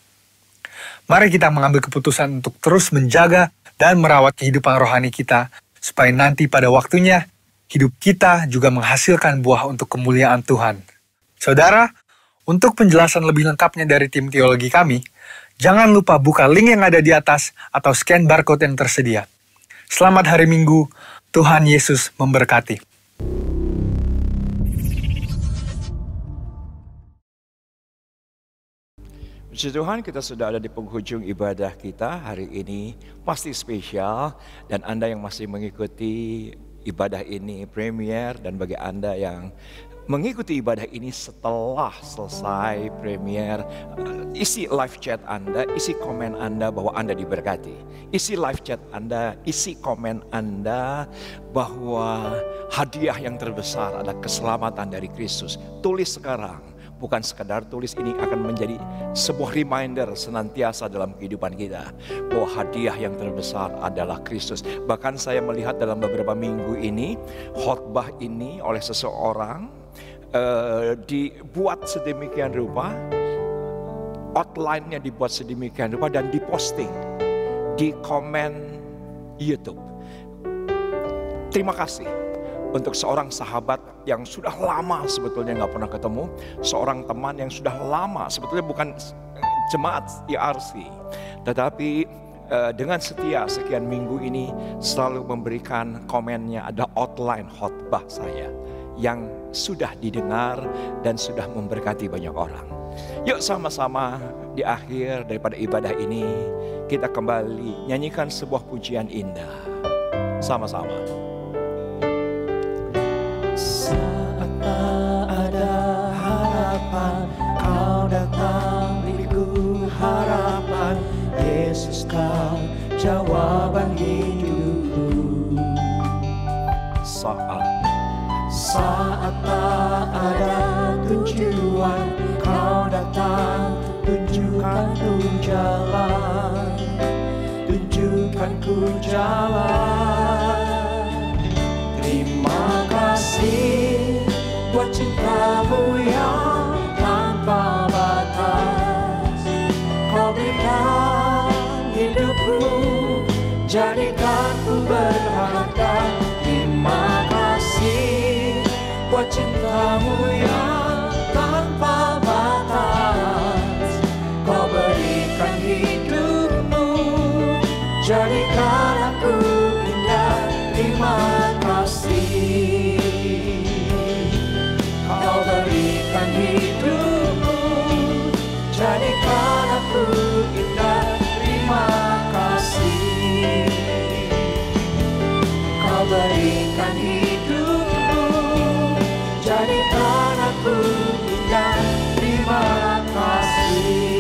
Mari kita mengambil keputusan untuk terus menjaga dan merawat kehidupan rohani kita, supaya nanti pada waktunya, hidup kita juga menghasilkan buah untuk kemuliaan Tuhan. Saudara, untuk penjelasan lebih lengkapnya dari tim teologi kami, jangan lupa buka link yang ada di atas atau scan barcode yang tersedia. Selamat hari Minggu, Tuhan Yesus memberkati. Puji Tuhan, kita sudah ada di penghujung ibadah kita hari ini. Pasti spesial, dan Anda yang masih mengikuti ibadah ini premier, dan bagi Anda yang mengikuti ibadah ini setelah selesai premier, isi live chat Anda, isi komen Anda bahwa Anda diberkati. Isi live chat Anda, isi komen Anda bahwa hadiah yang terbesar adalah keselamatan dari Kristus. Tulis sekarang. Bukan sekadar tulis, ini akan menjadi sebuah reminder senantiasa dalam kehidupan kita bahwa hadiah yang terbesar adalah Kristus. Bahkan saya melihat dalam beberapa minggu ini, khotbah ini oleh seseorang dibuat sedemikian rupa, outline-nya dibuat sedemikian rupa dan diposting di komen YouTube. Terima kasih untuk seorang sahabat yang sudah lama sebetulnya nggak pernah ketemu, seorang teman yang sudah lama sebetulnya bukan jemaat IRC, tetapi dengan setia sekian minggu ini selalu memberikan komennya, ada outline khotbah saya yang sudah didengar dan sudah memberkati banyak orang. Yuk sama-sama di akhir daripada ibadah ini kita kembali nyanyikan sebuah pujian indah sama-sama. saat tak ada tujuan, Kau datang, tunjukkan ku jalan, tunjukkan ku jalan. Terima kasih buat cinta-Mu yang tanpa batas. Kau berikan hidupku, jadikan ku berharga. Terima kasih buat cinta-Mu yang tanpa batas. Kau berikan hidupmu, jadikan aku indah. Terima kasih. Kau berikan hidupmu, jadikan aku indah. Terima kasih. Kau berikan hidupmu, jadikan aku indah. Terima kasih.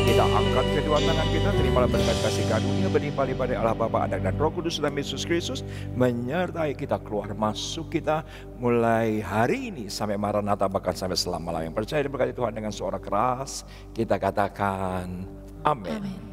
Kita angkat kedua tangan kita, terimalah berkat kasih karunia berlimpah-limpah dari Allah Bapa, Anak dan Roh Kudus dalam Yesus Kristus menyertai kita, keluar masuk kita mulai hari ini sampai Maranatha, bahkan sampai selama-lamanya. Yang percaya dan berkati Tuhan dengan suara keras kita katakan amin.